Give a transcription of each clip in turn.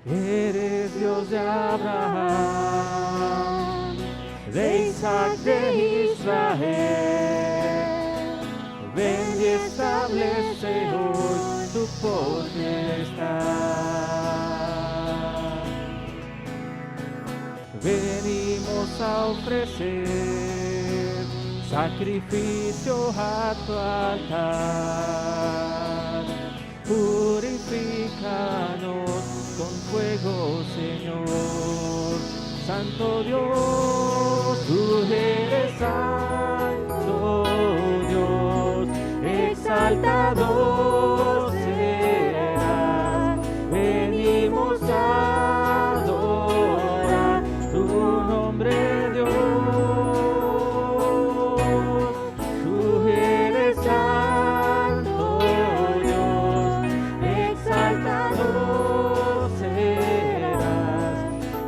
Eres Dios de Abraham, de Isaac, de Israel. Ven y establece hoy tu potestad. Venimos a ofrecer sacrificio a tu altar. Purifícanos con fuego, Señor. Santo Dios, tú eres santo Dios, exaltado serás. Venimos a adorar tu nombre, Dios. Tú eres santo Dios, exaltado serás.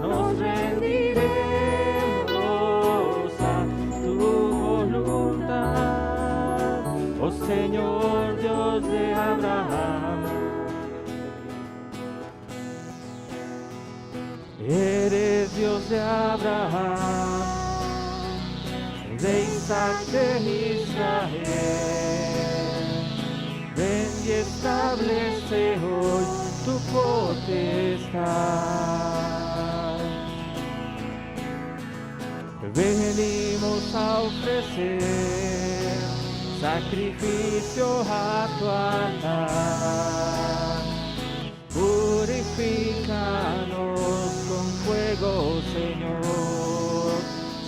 Nos rendiremos a tu voluntad, oh Señor Dios de Abraham. Eres Dios de Abraham, de Isaac, de Israel. Ven y establece hoy tu potestad. Venimos a ofrecer sacrificio a tu altar. Purifícanos con fuego, Señor.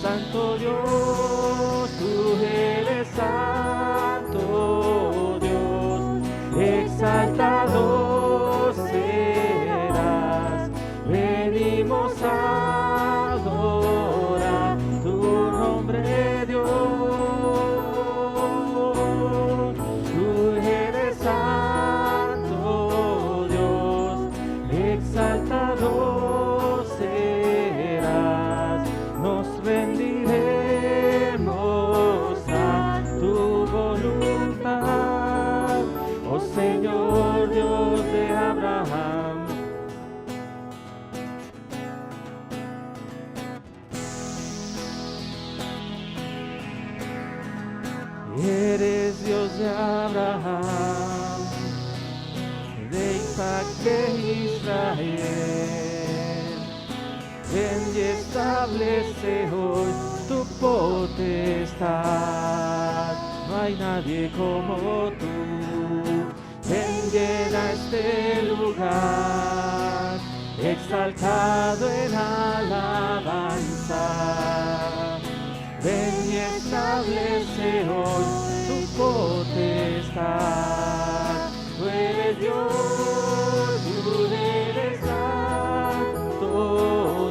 Santo Dios, tú eres santo Dios, exaltado serás. Venimos a adorar tu nombre, Dios. Tú eres santo Dios, exaltado serás. Nos rendiremos a tu voluntad, oh Señor Dios de Abraham. Eres Dios de Abraham, de Isaac, de Israel. Ven y establece hoy tu potestad. No hay nadie como tú. Ven, llena este lugar, exaltado en alabanza. Ven y establece hoy tu potestad. Tú eres Dios, tú eres santo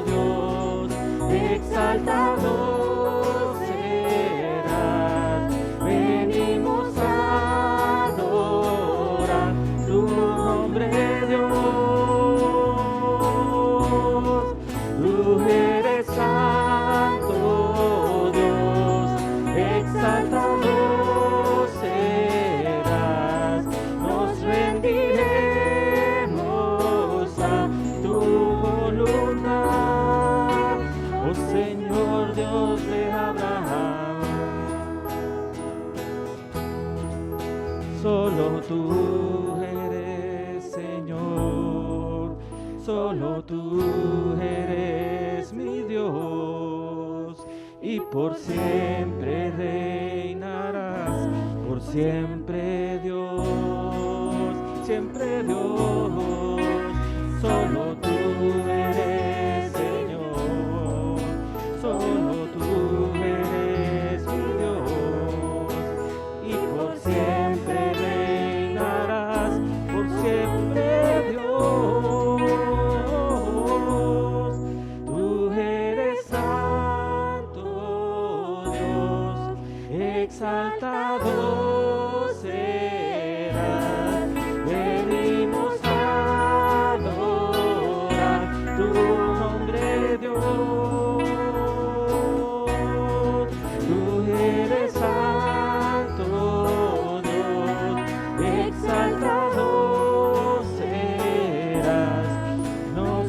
Dios, exaltado serás. Venimos a adorar tu nombre, Dios. Tú eres santo Dios, exaltado serás. Nos rendiremos a tu voluntad, oh Señor Dios de Abraham. Solo tú eres Señor, solo tú eres mi Dios, y por siempre reinarás, por siempre Dios, siempre Dios. Solo tú eres Señor, solo tú eres mi Dios, y por siempre reinarás, por siempre Dios. Tú eres santo Dios, exaltado serás. Venimos a adorar tu nombre, Dios. Tú eres santo Dios, exaltado serás. Nos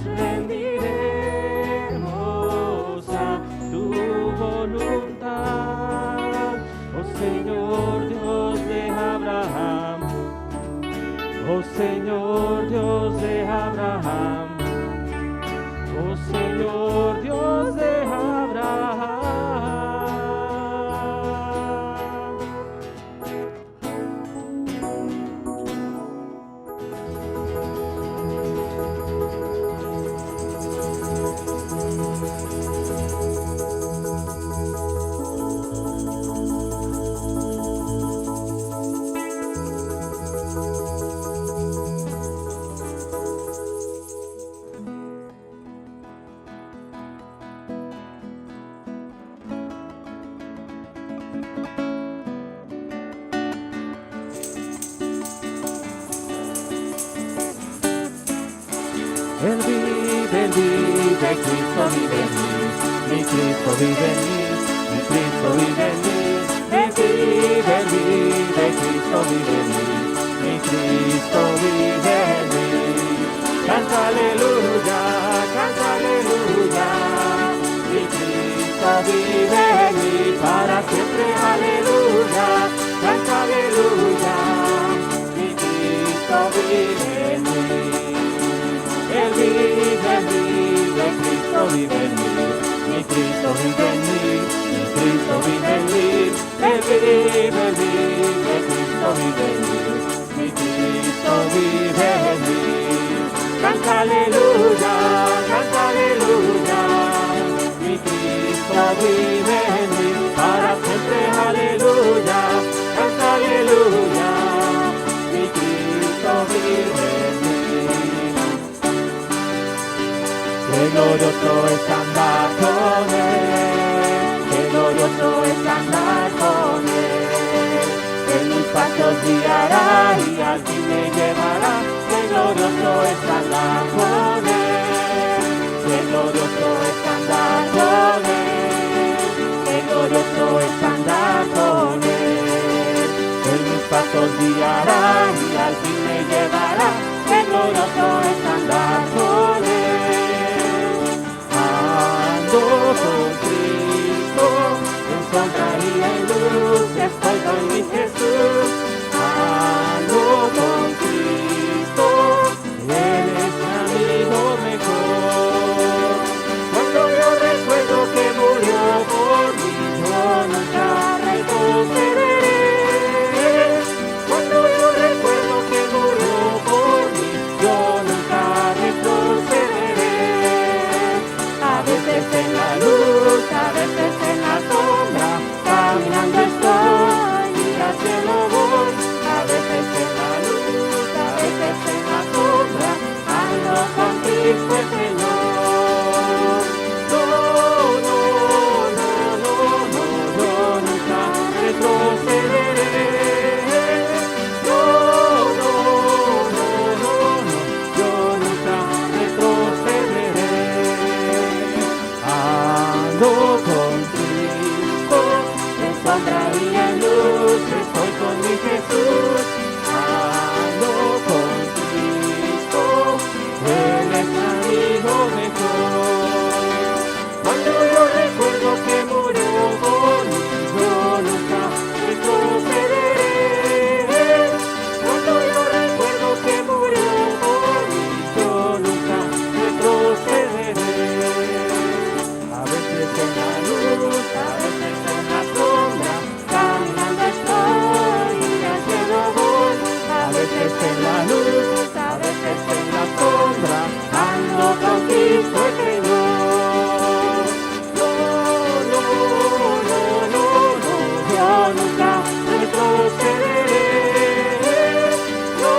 Él vive, Cristo vive en mí. Mi Cristo vive en mí, mi Cristo vive en mí. Él vive, Cristo vive en mí. Mi Cristo vive en mí. Canta aleluya, mi Cristo vive en mí para siempre, aleluya, canta aleluya, mi Cristo vive en mí. Él vive, Cristo vive en mí, mi Cristo vive en mí, mi Cristo vive en mí. Él vive, Cristo vive en mí, mi Cristo vive en mí. Canta aleluya, mi Cristo vive en mí, para siempre aleluya, canta aleluya, mi Cristo vive en mí. Qué glorioso es andar con Él, qué glorioso es andar con Él. En mis pasos guiará y al fin me llevará. Qué glorioso es andar con Él, qué glorioso es andar con Él, qué glorioso es andar con Él. En mis pasos guiará y al fin me llevará. Qué glorioso es andar con Él. Ando con Cristo, en sombra y en luz, estoy con mi Jesús. Ando con Cristo, Él es mi amigo mejor. Cuando yo recuerdo que murió por mí, yo nunca retrocederé. Cuando yo recuerdo que murió por mí, yo nunca retrocederé. A veces en la luz, a veces en la sombra, caminando estoy y al cielo voy. A veces en la luz, a veces en la sombra, ando con Cristo el Señor. No, yo nunca retrocederé. No, yo nunca retrocederé. Ando con Cristo, en sombra y en luz, estoy con mi Jesús. Ando con Cristo, Él es mi amigo mejor. Cuando yo recuerdo que murió por mí, yo nunca retrocederé. Cuando yo recuerdo que murió por mí, yo nunca retrocederé. A veces en la luz, a veces en la sombra, caminando estoy y al cielo voy. A veces en la luz, a veces en la sombra, ando con Cristo el Señor. No, yo nunca retrocederé. No,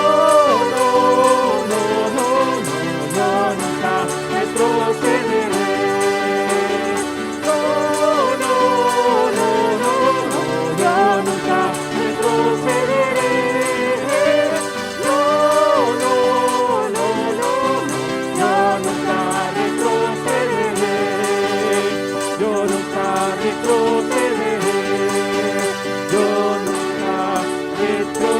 yo nunca retrocederé. No, yo nunca retrocederé. No, yo nunca retrocederé. Yo nunca retrocederé. Yo nunca retrocederé.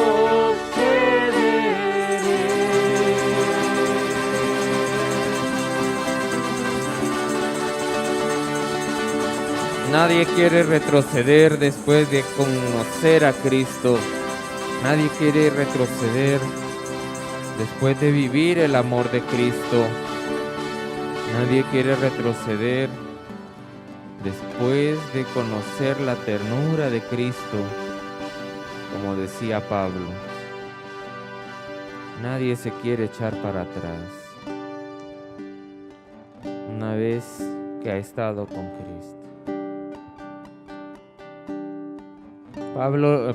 Nadie quiere retroceder después de conocer a Cristo. Nadie quiere retroceder después de vivir el amor de Cristo. Nadie quiere retroceder después de conocer la ternura de Cristo, como decía Pablo. Nadie se quiere echar para atrás una vez que ha estado con Cristo.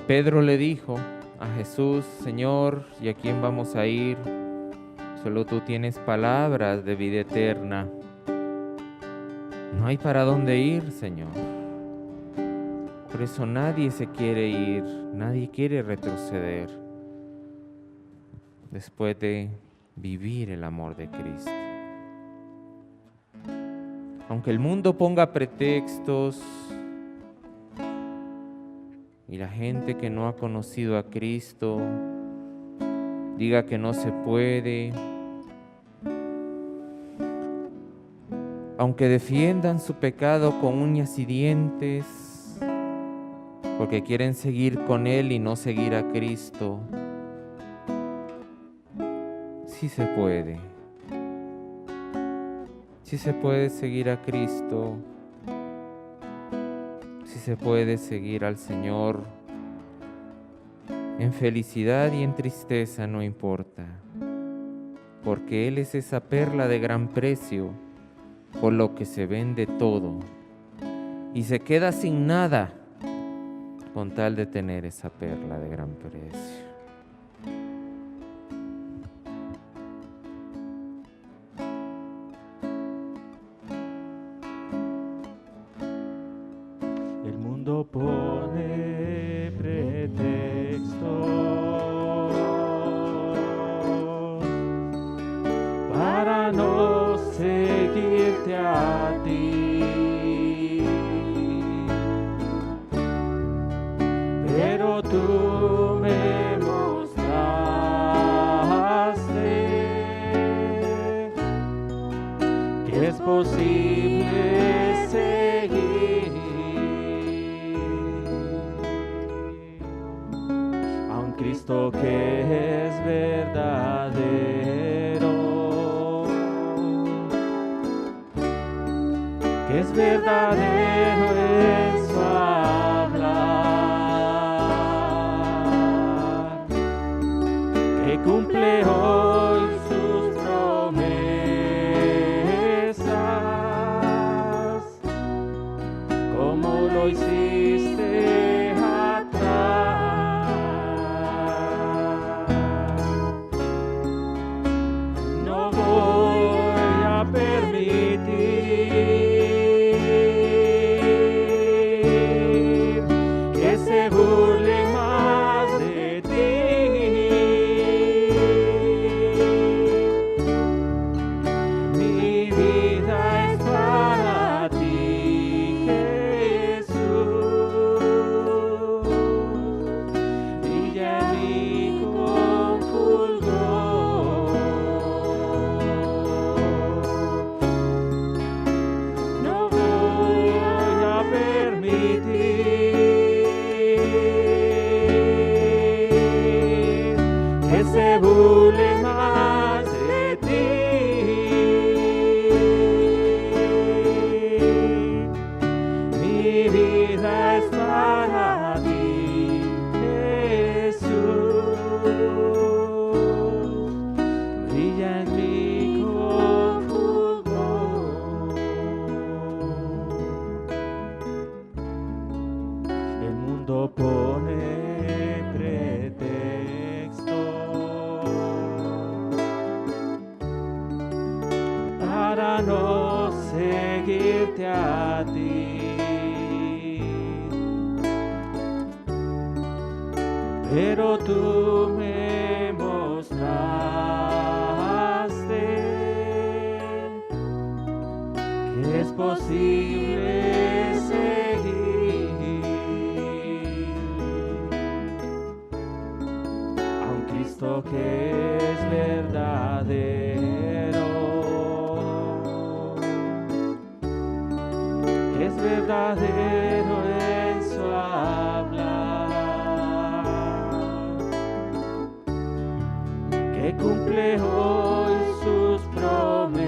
Pedro le dijo a Jesús: Señor, ¿y a quién vamos a ir? Solo tú tienes palabras de vida eterna. No hay para dónde ir, Señor. Por eso nadie se quiere ir, nadie quiere retroceder después de vivir el amor de Cristo. Aunque el mundo ponga pretextos y la gente que no ha conocido a Cristo diga que no se puede, aunque defiendan su pecado con uñas y dientes, porque quieren seguir con Él y no seguir a Cristo, sí se puede. Sí se puede seguir a Cristo, sí se puede seguir al Señor, en felicidad y en tristeza no importa, porque Él es esa perla de gran precio, por lo que se vende todo y se queda sin nada con tal de tener esa perla de gran precio. El mundo pone pretextos para no seguirte a ti, pero tú me mostraste que es posible seguir a un Cristo que es verdadero, que es verdadero en su hablar, que cumple hoy sus promesas, como lo hiciste atrás. No voy a permitir que se burlen más de ti. Mi vida es para ti, Jesús. Brilla en mí con fulgor. No voy a permitir que se burlen más de ti. Mi vida es para ti, Jesús. Brilla en mí con fulgor. El mundo pone pretextos para no seguirte a ti, pero tú me mostraste que es posible seguir a un Cristo que es verdadero, que es verdadero en su hablar, que cumple hoy sus promesas,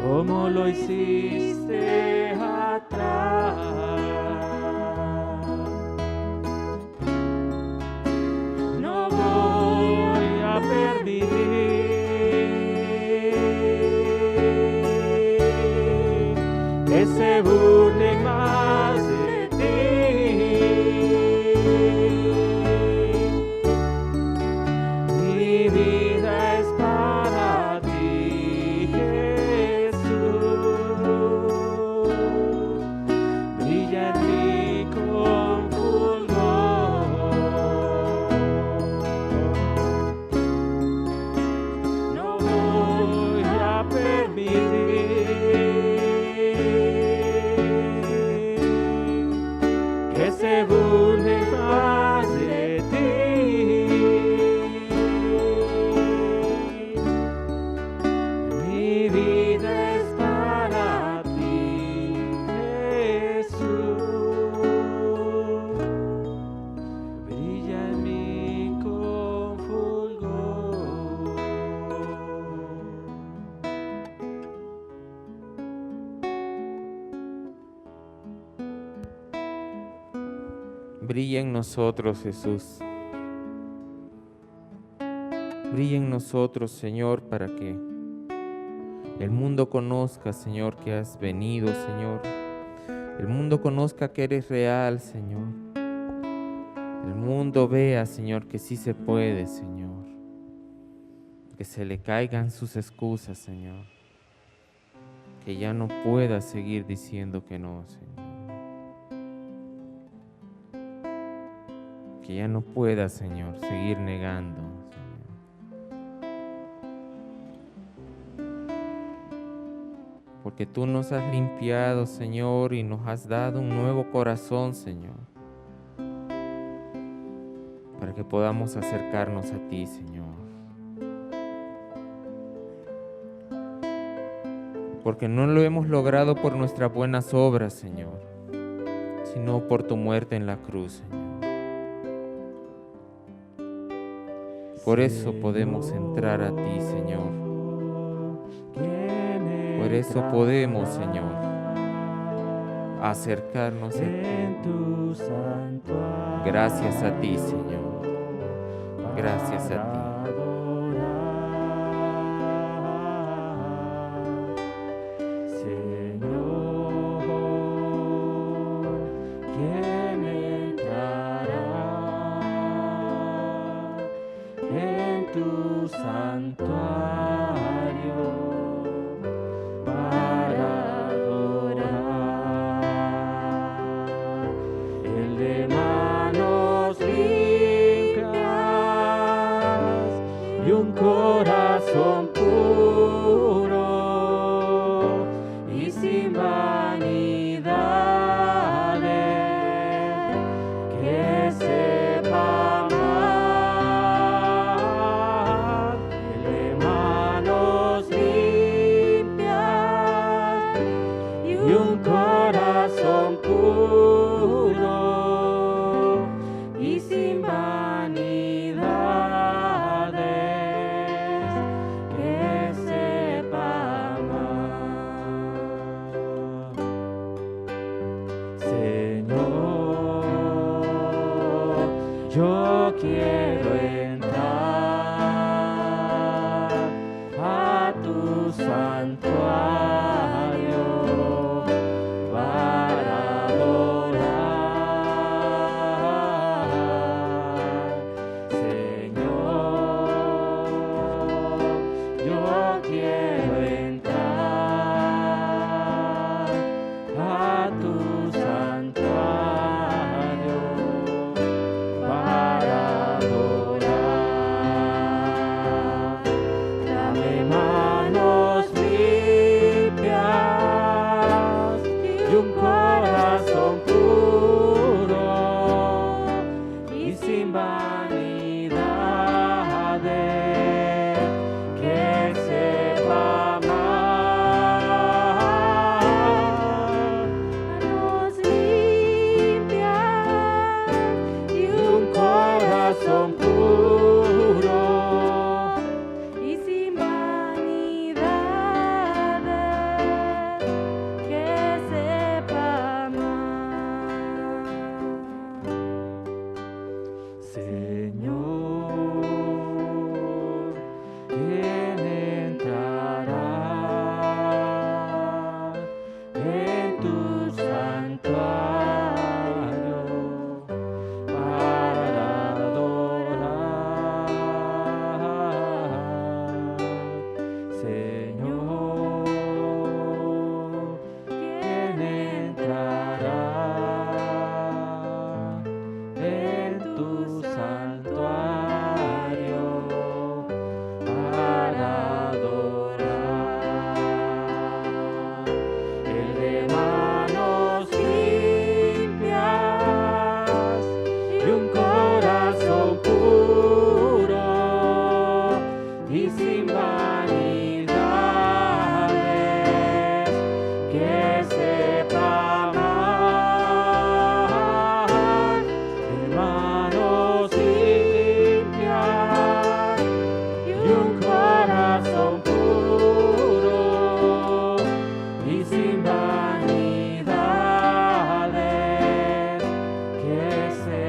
como lo hiciste atrás. No voy a permitir que se burlen más de ti. Mi vida es para ti, Jesús. Brilla en mí con fulgor. No Brilla en nosotros, Jesús. Brilla en nosotros, Señor, para que el mundo conozca, Señor, que has venido, Señor. El mundo conozca que eres real, Señor. El mundo vea, Señor, que sí se puede, Señor. Que se le caigan sus excusas, Señor. Que ya no pueda seguir diciendo que no, Señor. Que ya no pueda, Señor, seguir negando, Señor. Porque tú nos has limpiado, Señor, y nos has dado un nuevo corazón, Señor. Para que podamos acercarnos a ti, Señor. Porque no lo hemos logrado por nuestras buenas obras, Señor, sino por tu muerte en la cruz, Señor. Por eso podemos entrar a ti, Señor. Por eso podemos, Señor, acercarnos a ti. Gracias a ti, Señor. Gracias a ti. Yo quiero entrar a tu santuario para adorar, Señor. Yo quiero entrar a tu santuario. Sin vanidades que se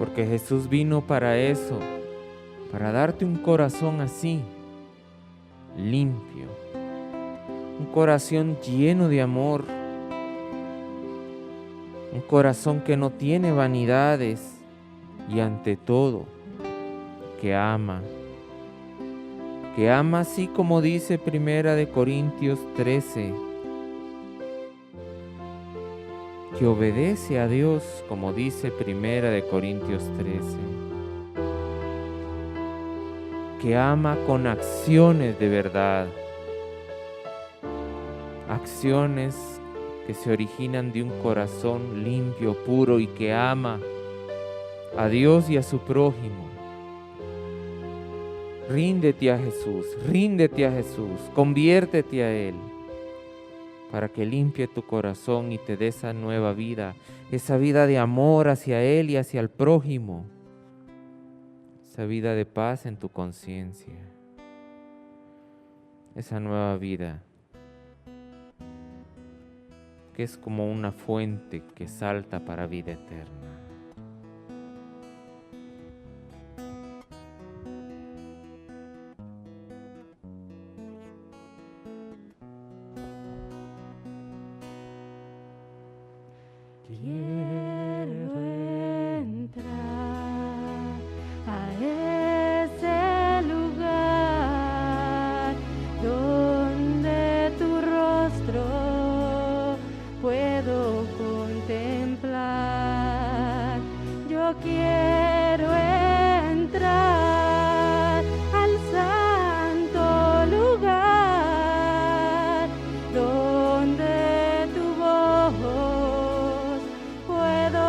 porque Jesús vino para eso, para darte un corazón así, limpio, un corazón lleno de amor, un corazón que no tiene vanidades y ante todo, que ama así como dice 1 Corintios 13, que obedece a Dios como dice 1 Corintios 13, que ama con acciones de verdad, acciones que se originan de un corazón limpio, puro y que ama a Dios y a su prójimo. Ríndete a Jesús, conviértete a Él, para que limpie tu corazón y te dé esa nueva vida, esa vida de amor hacia Él y hacia el prójimo, esa vida de paz en tu conciencia, esa nueva vida que es como una fuente que salta para vida eterna. Quiero entrar a ese lugar donde tu rostro puedo contemplar. Yo quiero entrar al santo lugar donde tu voz puedo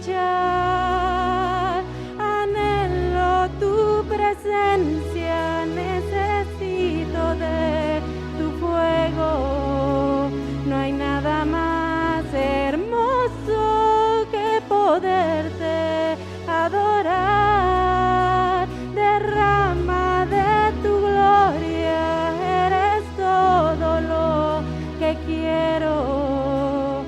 escuchar. Anhelo tu presencia, necesito de tu fuego. No hay nada más hermoso que poderte adorar. Derrama de tu gloria, eres todo lo que quiero.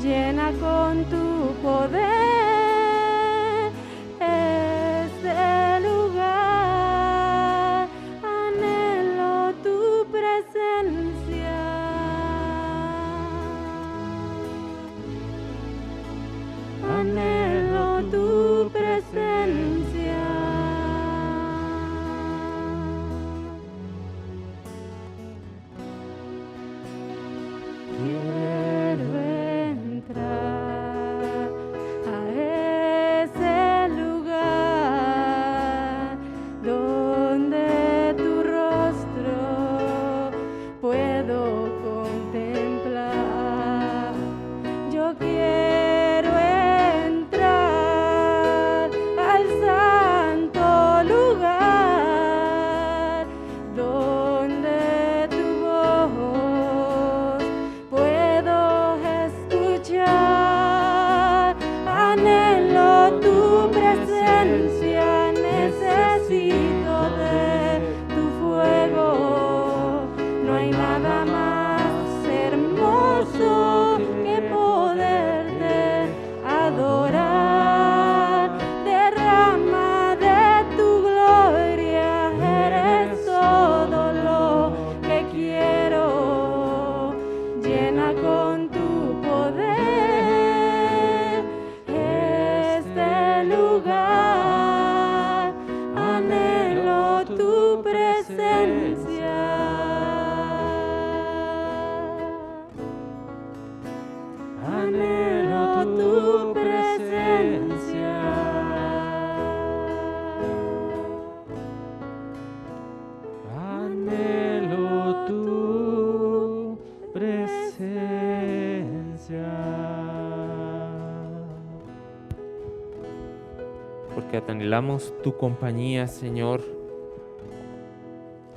Llena con tu poder este lugar. Anhelo tu presencia. Anhelo tu presencia. Quiero entrar a ese lugar donde tu rostro puedo contemplar. Yo quiero entrar al santo lugar donde tu voz puedo escuchar. Anhelo tu presencia, necesito de tu fuego. No hay nada más hermoso que poderte adorar. Derrama de tu gloria, eres todo lo que quiero. Llena con tu poder este lugar. Anhelo tu presencia. Anhelo tu presencia. Anhelo tu presencia. Porque anhelamos tu compañía, Señor,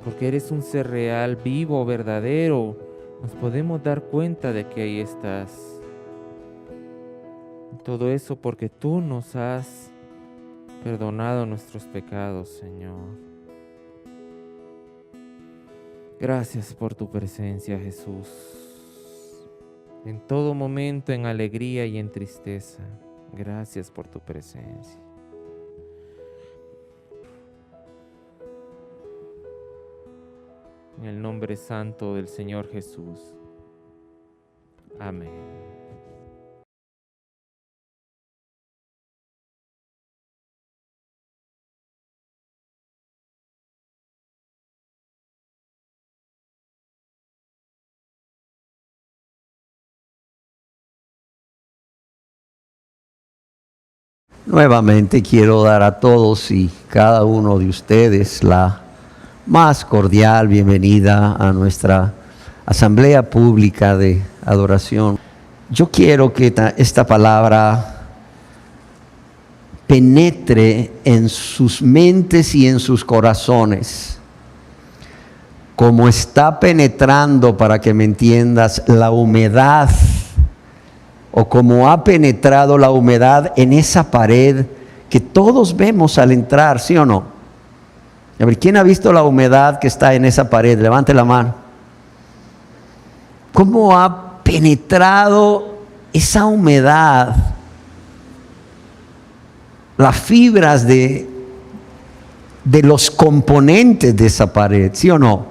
porque eres un ser real, vivo, verdadero. Nos podemos dar cuenta de que ahí estás. Todo eso porque tú nos has perdonado nuestros pecados, Señor. Gracias por tu presencia, Jesús. En todo momento, en alegría y en tristeza. Gracias por tu presencia. En el nombre santo del Señor Jesús. Amén. Nuevamente quiero dar a todos y cada uno de ustedes la más cordial bienvenida a nuestra asamblea pública de adoración. Yo quiero que esta palabra penetre en sus mentes y en sus corazones, como está penetrando, para que me entiendas, la humedad, o como ha penetrado la humedad en esa pared que todos vemos al entrar, ¿sí o no? A ver, ¿quién ha visto la humedad que está en esa pared? Levante la mano. ¿Cómo ha penetrado esa humedad? Las fibras de los componentes de esa pared, ¿sí o no?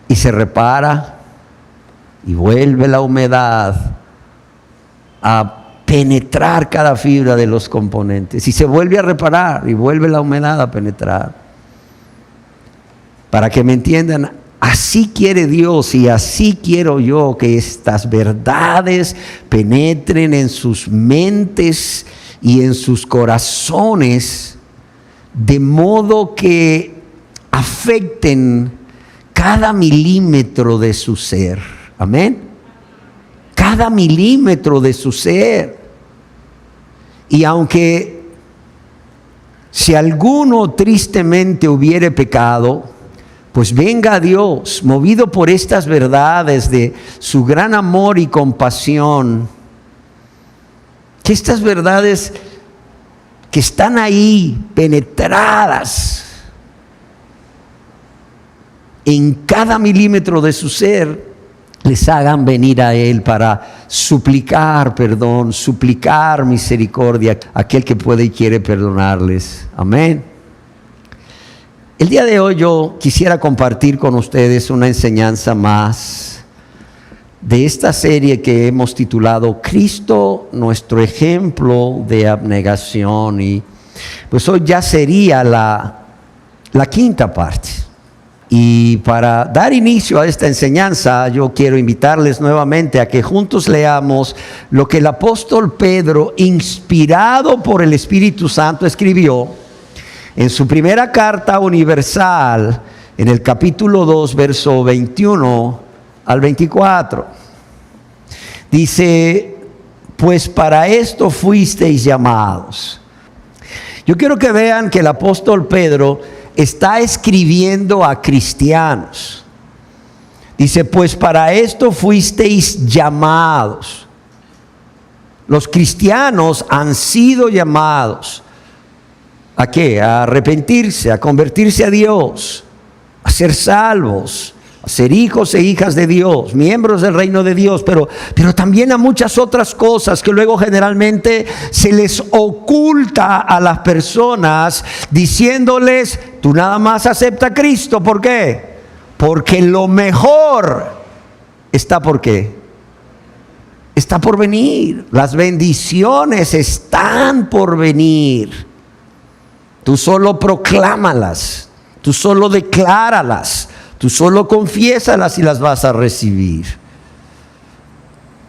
Y se repara. Y vuelve la humedad a penetrar cada fibra de los componentes. Y se vuelve a reparar y vuelve la humedad a penetrar. Para que me entiendan, así quiere Dios y así quiero yo que estas verdades penetren en sus mentes y en sus corazones, de modo que afecten cada milímetro de su ser. Amén. Cada milímetro de su ser. Y aunque si alguno tristemente hubiere pecado, pues venga a Dios, movido por estas verdades de su gran amor y compasión. Que estas verdades que están ahí penetradas en cada milímetro de su ser, les hagan venir a Él para suplicar perdón, suplicar misericordia a aquel que puede y quiere perdonarles. Amén. El día de hoy yo quisiera compartir con ustedes una enseñanza más de esta serie que hemos titulado Cristo, nuestro ejemplo de abnegación. Y pues hoy ya sería la quinta parte. Y para dar inicio a esta enseñanza, yo quiero invitarles nuevamente a que juntos leamos lo que el apóstol Pedro, inspirado por el Espíritu Santo, escribió en su primera carta universal, en el capítulo 2, verso 21 al 24. Dice: pues para esto fuisteis llamados. Yo quiero que vean que el apóstol Pedro está escribiendo a cristianos. Dice: pues para esto fuisteis llamados. Los cristianos han sido llamados. ¿A qué? A arrepentirse, a convertirse a Dios, a ser salvos, a ser hijos e hijas de Dios, miembros del reino de Dios, pero también a muchas otras cosas que luego generalmente se les oculta a las personas, diciéndoles: tú nada más acepta a Cristo. ¿Por qué? Porque lo mejor está ¿por qué? Está por venir. Las bendiciones están por venir. Tú solo proclámalas, tú solo decláralas, tú solo confiésalas y las vas a recibir.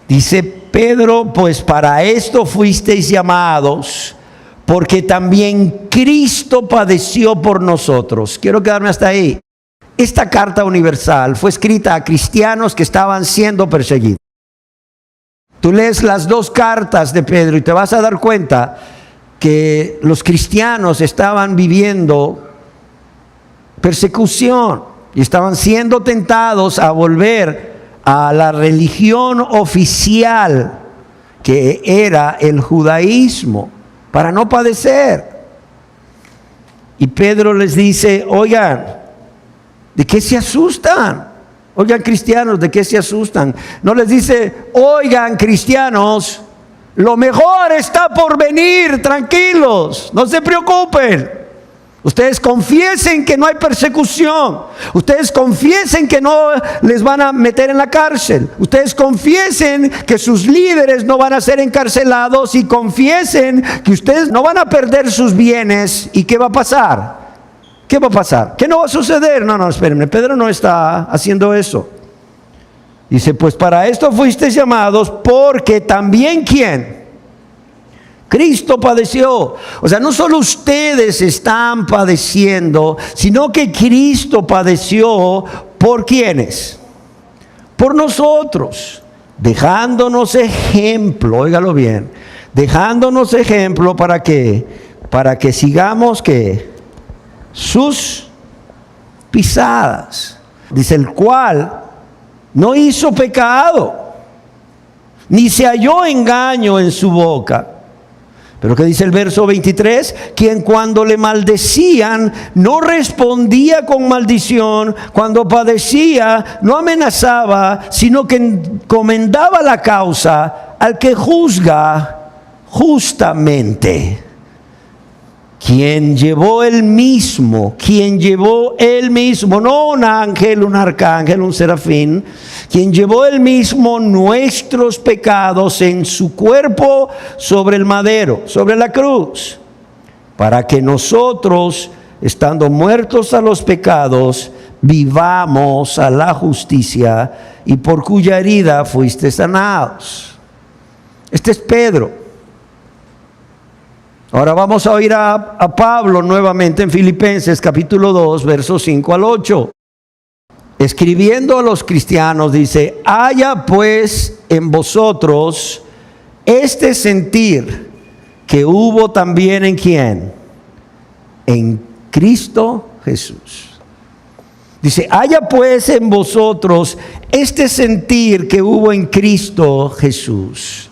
Dice Pedro: pues para esto fuisteis llamados, porque también Cristo padeció por nosotros. Quiero quedarme hasta ahí. Esta carta universal fue escrita a cristianos que estaban siendo perseguidos. Tú lees las dos cartas de Pedro y te vas a dar cuenta que los cristianos estaban viviendo persecución y estaban siendo tentados a volver a la religión oficial, que era el judaísmo, para no padecer. Y Pedro les dice: oigan, ¿de qué se asustan? Oigan, cristianos, ¿de qué se asustan? No les dice: oigan, cristianos, Lo mejor está por venir, tranquilos, no se preocupen. Ustedes confiesen que no hay persecución. Ustedes confiesen que no les van a meter en la cárcel. Ustedes confiesen que sus líderes no van a ser encarcelados y confiesen que ustedes no van a perder sus bienes. ¿Y qué va a pasar? ¿Qué va a pasar? ¿Qué no va a suceder? No, espérenme, Pedro no está haciendo eso. Dice, pues para esto fuisteis llamados, porque también ¿quién? Cristo padeció. O sea, no solo ustedes están padeciendo, sino que Cristo padeció ¿por quiénes? Por nosotros, dejándonos ejemplo, óigalo bien, dejándonos ejemplo para que sigamos que sus pisadas. Dice, el cual no hizo pecado, ni se halló engaño en su boca. Pero ¿qué dice el verso 23? Quien cuando le maldecían no respondía con maldición, cuando padecía no amenazaba, sino que encomendaba la causa al que juzga justamente. Quien llevó él mismo, no un ángel, un arcángel, un serafín, quien llevó él mismo nuestros pecados en su cuerpo sobre el madero, sobre la cruz, para que nosotros, estando muertos a los pecados, vivamos a la justicia, y por cuya herida fuiste sanados. Este es Pedro. Ahora vamos a oír a Pablo nuevamente en Filipenses capítulo 2, versos 5 al 8. Escribiendo a los cristianos dice, haya pues en vosotros este sentir que hubo también en ¿quién? En Cristo Jesús. Dice, haya pues en vosotros este sentir que hubo en Cristo Jesús.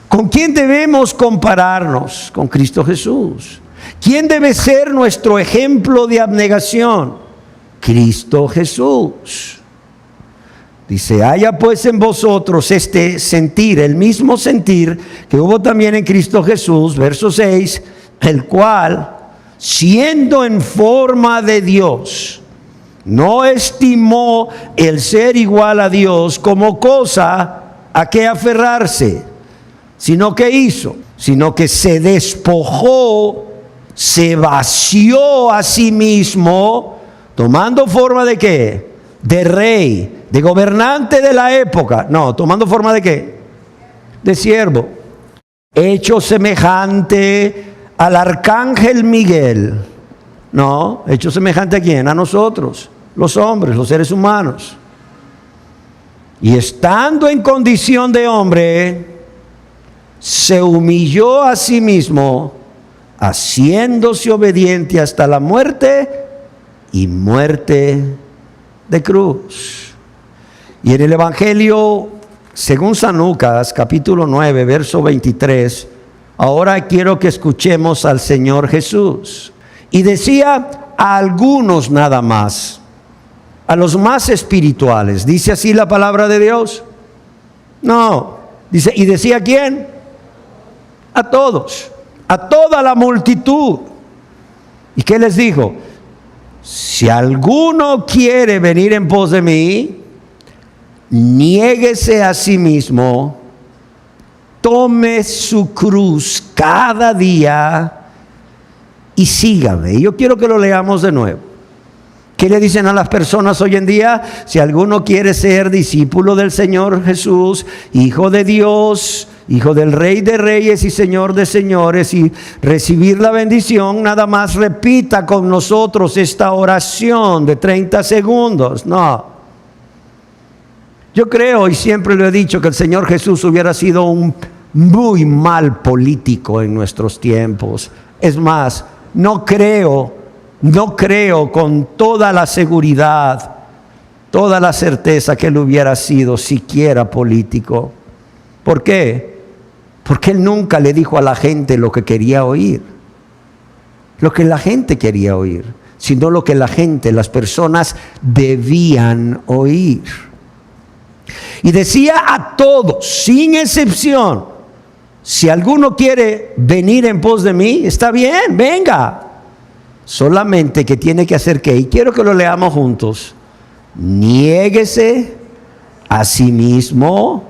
¿Con quién debemos compararnos? Con Cristo Jesús. ¿Quién debe ser nuestro ejemplo de abnegación? Cristo Jesús. Dice, haya pues en vosotros este sentir, el mismo sentir que hubo también en Cristo Jesús, verso 6, el cual, siendo en forma de Dios, no estimó el ser igual a Dios como cosa a que aferrarse, sino que hizo, sino que se despojó, se vació a sí mismo, tomando forma de ¿qué? De rey, de gobernante de la época. No, tomando forma de ¿qué? De siervo. Hecho semejante al arcángel Miguel. No, hecho semejante ¿a quién? A nosotros, los hombres, los seres humanos. Y estando en condición de hombre, se humilló a sí mismo, haciéndose obediente hasta la muerte y muerte de cruz. Y en el Evangelio, según San Lucas, capítulo 9, verso 23, ahora quiero que escuchemos al Señor Jesús. Y decía a algunos nada más, a los más espirituales. ¿Dice así la palabra de Dios? No. Dice, ¿y decía a quién? A todos, a toda la multitud. ¿Y qué les dijo? Si alguno quiere venir en pos de mí, niéguese a sí mismo, tome su cruz cada día y sígame. Y yo quiero que lo leamos de nuevo. ¿Qué le dicen a las personas hoy en día? Si alguno quiere ser discípulo del Señor Jesús, hijo de Dios, hijo del Rey de Reyes y Señor de Señores, y recibir la bendición, nada más repita con nosotros esta oración de 30 segundos. No. Yo creo, y siempre lo he dicho, que el Señor Jesús hubiera sido un muy mal político en nuestros tiempos. Es más, no creo con toda la seguridad, toda la certeza que él hubiera sido siquiera político. ¿Por qué? Porque él nunca le dijo a la gente lo que quería oír, lo que la gente quería oír, sino lo que la gente, las personas debían oír. Y decía a todos, sin excepción, si alguno quiere venir en pos de mí, está bien, venga. Solamente que tiene que hacer ¿qué? Y quiero que lo leamos juntos. Niéguese a sí mismo,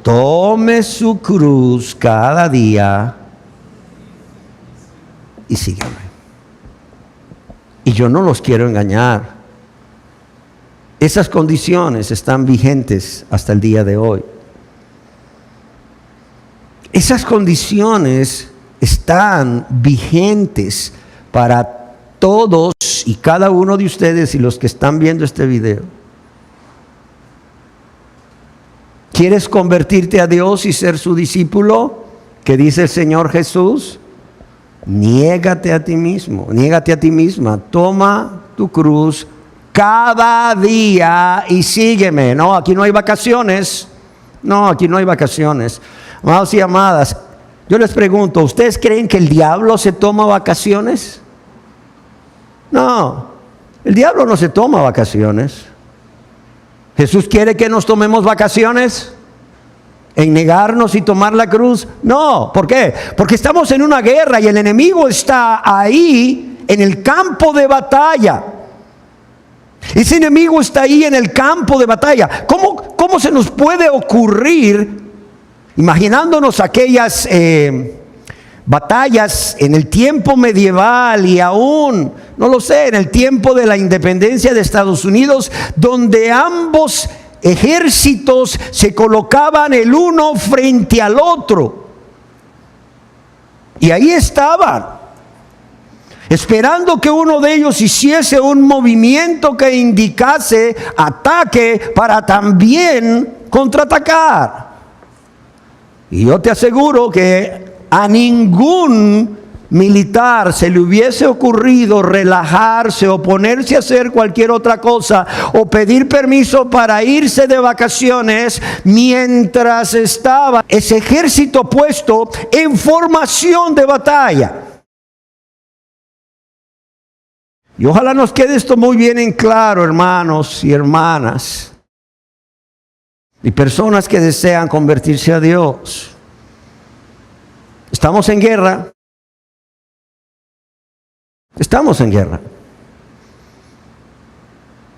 tome su cruz cada día y sígame. Y yo no los quiero engañar. Esas condiciones están vigentes hasta el día de hoy. Esas condiciones están vigentes para todos y cada uno de ustedes y los que están viendo este video. ¿Quieres convertirte a Dios y ser su discípulo? ¿Qué dice el Señor Jesús? Niégate a ti mismo, niégate a ti misma, toma tu cruz cada día y sígueme. No, aquí no hay vacaciones. No, aquí no hay vacaciones. Amados y amadas, yo les pregunto, ¿ustedes creen que el diablo se toma vacaciones? No, el diablo no se toma vacaciones. ¿Jesús quiere que nos tomemos vacaciones? ¿En negarnos y tomar la cruz? No, ¿por qué? Porque estamos en una guerra y el enemigo está ahí en el campo de batalla. Ese enemigo está ahí en el campo de batalla. ¿Cómo se nos puede ocurrir, imaginándonos aquellas batallas en el tiempo medieval y aún, no lo sé, en el tiempo de la independencia de Estados Unidos, donde ambos ejércitos se colocaban el uno frente al otro? Y ahí estaban, esperando que uno de ellos hiciese un movimiento que indicase ataque para también contraatacar. Y yo te aseguro que a ningún militar se le hubiese ocurrido relajarse o ponerse a hacer cualquier otra cosa o pedir permiso para irse de vacaciones mientras estaba ese ejército puesto en formación de batalla. Y ojalá nos quede esto muy bien en claro, hermanos y hermanas, y personas que desean convertirse a Dios. Estamos en guerra. Estamos en guerra.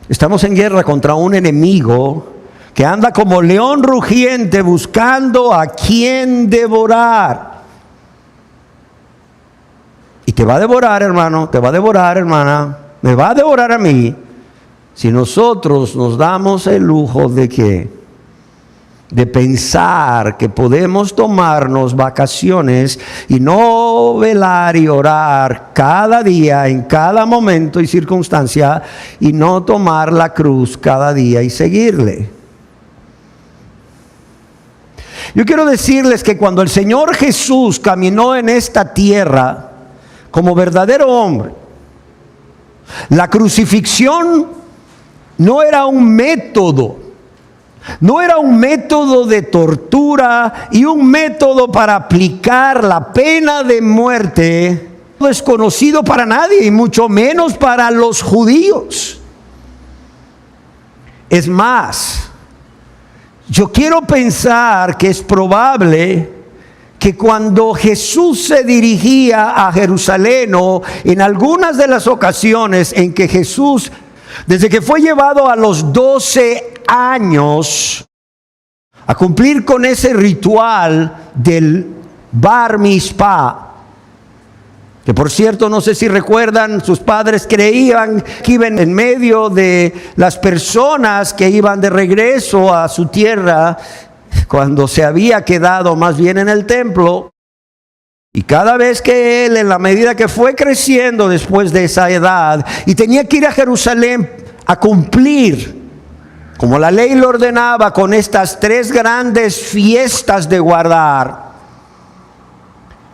Estamos en guerra contra un enemigo que anda como león rugiente buscando a quien devorar. Y te va a devorar, hermano, te va a devorar, hermana, me va a devorar a mí, si nosotros nos damos el lujo de ¿qué? De pensar que podemos tomarnos vacaciones y no velar y orar cada día, en cada momento y circunstancia, y no tomar la cruz cada día y seguirle. Yo quiero decirles que cuando el Señor Jesús caminó en esta tierra como verdadero hombre, la crucifixión no era un método. No era un método de tortura y un método para aplicar la pena de muerte desconocido para nadie y mucho menos para los judíos. Es más, yo quiero pensar que es probable que cuando Jesús se dirigía a Jerusalén, o en algunas de las ocasiones en que Jesús, desde que fue llevado a los 12 años a cumplir con ese ritual del Bar Mitzvah, que por cierto, no sé si recuerdan, sus padres creían que iban en medio de las personas que iban de regreso a su tierra cuando se había quedado más bien en el templo. Y cada vez que él, en la medida que fue creciendo después de esa edad y tenía que ir a Jerusalén a cumplir, como la ley lo ordenaba, con estas 3 grandes fiestas de guardar,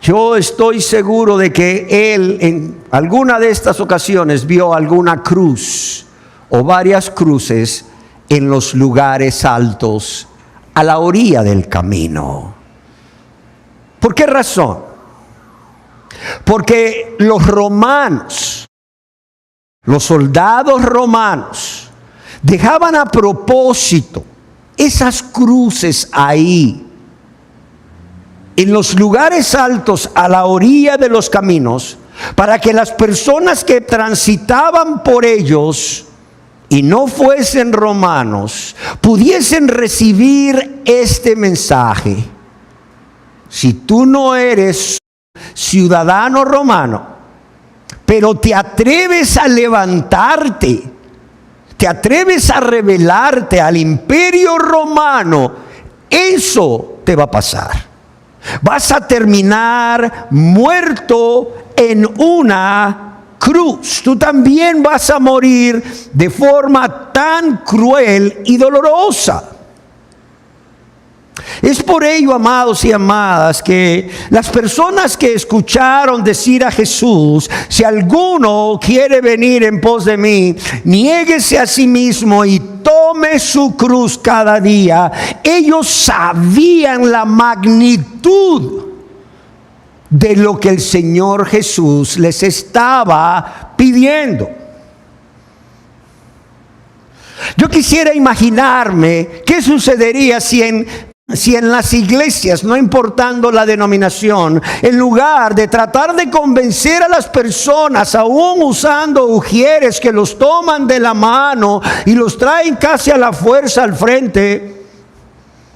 yo estoy seguro de que él en alguna de estas ocasiones vio alguna cruz o varias cruces en los lugares altos a la orilla del camino. ¿Por qué razón? Porque los romanos, los soldados romanos, dejaban a propósito esas cruces ahí en los lugares altos a la orilla de los caminos, para que las personas que transitaban por ellos y no fuesen romanos pudiesen recibir este mensaje. Si tú no eres ciudadano romano, pero te atreves a levantarte, te atreves a rebelarte al imperio romano, eso te va a pasar. Vas a terminar muerto en una cruz. Tú también vas a morir de forma tan cruel y dolorosa. Es por ello, amados y amadas, que las personas que escucharon decir a Jesús: si alguno quiere venir en pos de mí, niéguese a sí mismo y tome su cruz cada día. Ellos sabían la magnitud de lo que el Señor Jesús les estaba pidiendo. Yo quisiera imaginarme qué sucedería si en las iglesias, no importando la denominación, en lugar de tratar de convencer a las personas, aún usando ujieres que los toman de la mano y los traen casi a la fuerza al frente,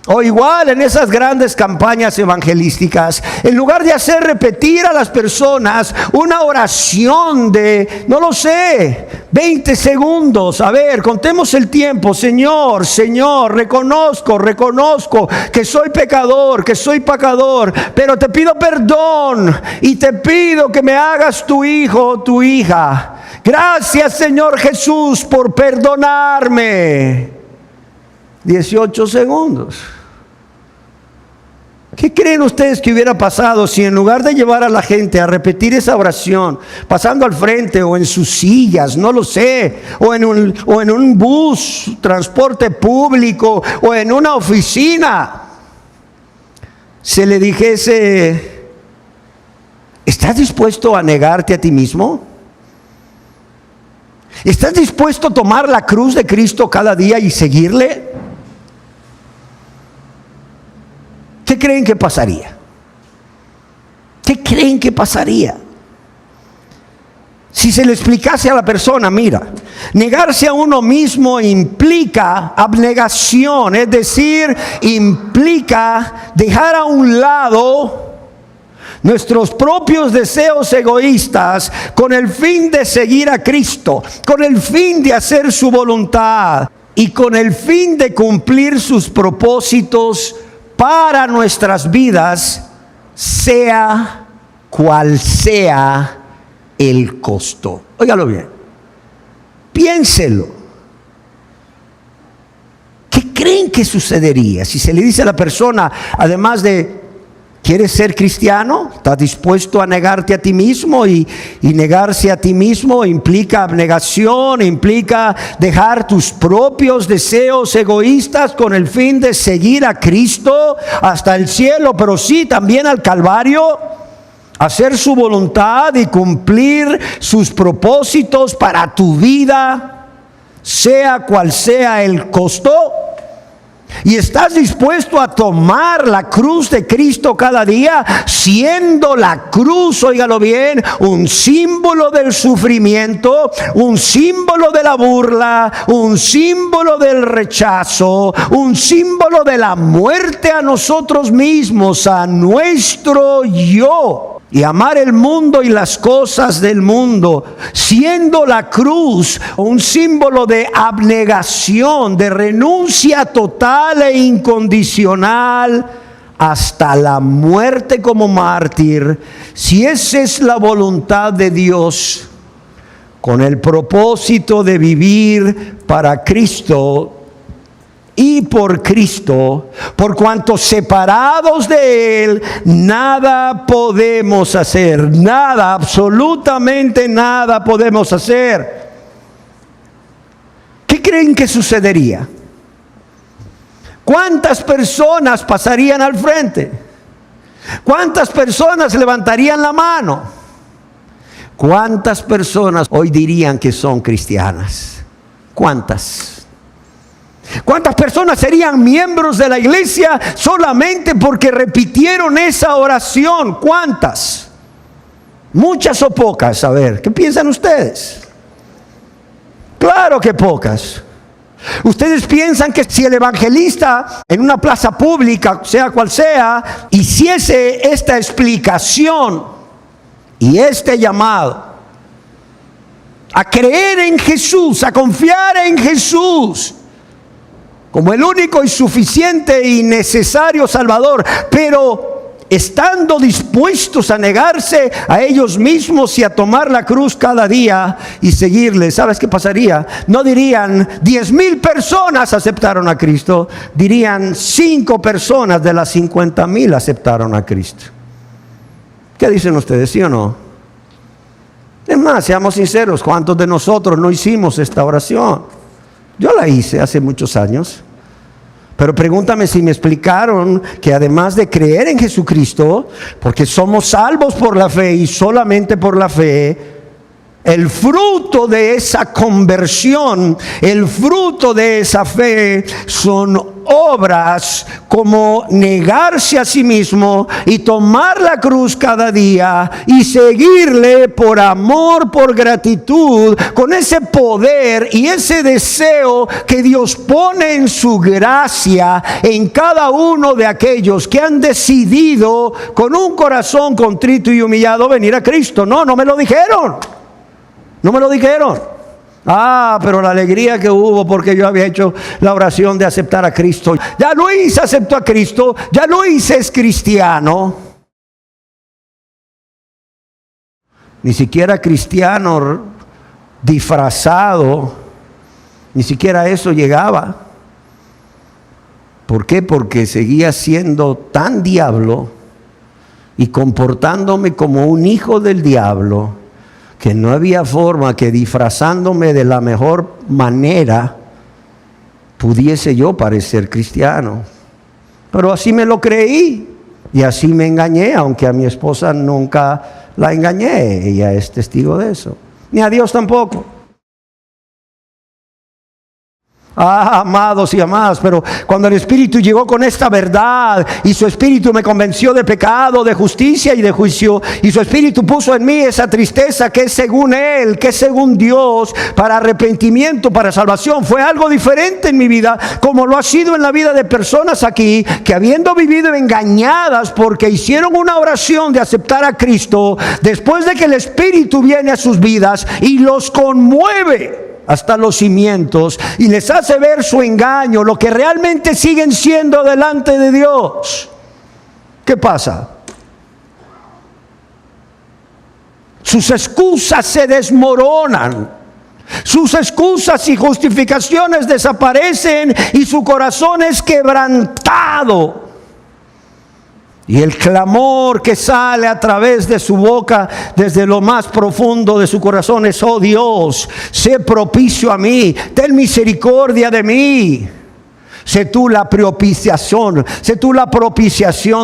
o igual en esas grandes campañas evangelísticas, en lugar de hacer repetir a las personas una oración de, no lo sé, 20 segundos, a ver, contemos el tiempo: Señor, Señor, reconozco que soy pecador, pero te pido perdón y te pido que me hagas tu hijo o tu hija. Gracias, Señor Jesús, por perdonarme. 18 segundos. ¿Qué creen ustedes que hubiera pasado si en lugar de llevar a la gente a repetir esa oración, pasando al frente o en sus sillas, no lo sé, o en un bus, transporte público, o en una oficina, se le dijese: ¿estás dispuesto a negarte a ti mismo? ¿Estás dispuesto a tomar la cruz de Cristo cada día y seguirle? ¿Qué creen que pasaría? ¿Qué creen que pasaría? Si se le explicase a la persona: mira, negarse a uno mismo implica abnegación, es decir, implica dejar a un lado nuestros propios deseos egoístas con el fin de seguir a Cristo, con el fin de hacer su voluntad y con el fin de cumplir sus propósitos para nuestras vidas, sea cual sea el costo. Óigalo bien, piénselo. ¿Qué creen que sucedería si se le dice a la persona, además de: ¿quieres ser cristiano? ¿Estás dispuesto a negarte a ti mismo? Y negarse a ti mismo implica abnegación, implica dejar tus propios deseos egoístas con el fin de seguir a Cristo hasta el cielo, pero sí también al Calvario, hacer su voluntad y cumplir sus propósitos para tu vida, sea cual sea el costo. ¿Y estás dispuesto a tomar la cruz de Cristo cada día, siendo la cruz, óigalo bien, un símbolo del sufrimiento, un símbolo de la burla, un símbolo del rechazo, un símbolo de la muerte a nosotros mismos, a nuestro yo? Y amar el mundo y las cosas del mundo, siendo la cruz un símbolo de abnegación, de renuncia total e incondicional hasta la muerte como mártir. Si esa es la voluntad de Dios, con el propósito de vivir para Cristo y por Cristo, por cuanto separados de Él nada podemos hacer, nada, absolutamente nada podemos hacer. ¿Qué creen que sucedería? ¿Cuántas personas pasarían al frente? ¿Cuántas personas levantarían la mano? ¿Cuántas personas hoy dirían que son cristianas? ¿Cuántas? ¿Cuántas personas serían miembros de la iglesia solamente porque repitieron esa oración? ¿Cuántas? ¿Muchas o pocas? A ver, ¿qué piensan ustedes? Claro que pocas. Ustedes piensan que si el evangelista en una plaza pública, sea cual sea, hiciese esta explicación y este llamado a creer en Jesús, a confiar en Jesús como el único y suficiente y necesario Salvador, pero estando dispuestos a negarse a ellos mismos y a tomar la cruz cada día y seguirle, ¿sabes qué pasaría? No dirían 10,000 personas aceptaron a Cristo, dirían 5 personas de las 50,000 aceptaron a Cristo. ¿Qué dicen ustedes, sí o no? Es más, seamos sinceros, ¿cuántos de nosotros no hicimos esta oración? Yo la hice hace muchos años. Pero pregúntame si me explicaron que además de creer en Jesucristo, porque somos salvos por la fe y solamente por la fe, el fruto de esa conversión, el fruto de esa fe son obras como negarse a sí mismo y tomar la cruz cada día y seguirle por amor, por gratitud, con ese poder y ese deseo que Dios pone en su gracia en cada uno de aquellos que han decidido con un corazón contrito y humillado venir a Cristo. No me lo dijeron. No me lo dijeron. Pero la alegría que hubo porque yo había hecho la oración de aceptar a Cristo. Ya Luis aceptó a Cristo. Ya Luis es cristiano. Ni siquiera cristiano disfrazado. Ni siquiera eso llegaba. ¿Por qué? Porque seguía siendo tan diablo y comportándome como un hijo del diablo, que no había forma que disfrazándome de la mejor manera pudiese yo parecer cristiano. Pero así me lo creí y así me engañé, aunque a mi esposa nunca la engañé. Ella es testigo de eso. Ni a Dios tampoco. Amados y amadas, pero cuando el Espíritu llegó con esta verdad y su Espíritu me convenció de pecado, de justicia y de juicio, y su Espíritu puso en mí esa tristeza que es según Él, que es según Dios, para arrepentimiento, para salvación, fue algo diferente en mi vida, como lo ha sido en la vida de personas aquí que habiendo vivido engañadas porque hicieron una oración de aceptar a Cristo, después de que el Espíritu viene a sus vidas y los conmueve hasta los cimientos y les hace ver su engaño, lo que realmente siguen siendo delante de Dios. ¿Qué pasa? Sus excusas se desmoronan. Sus excusas y justificaciones desaparecen y su corazón es quebrantado. Y el clamor que sale a través de su boca, desde lo más profundo de su corazón, es: oh Dios, sé propicio a mí, ten misericordia de mí. Sé tú la propiciación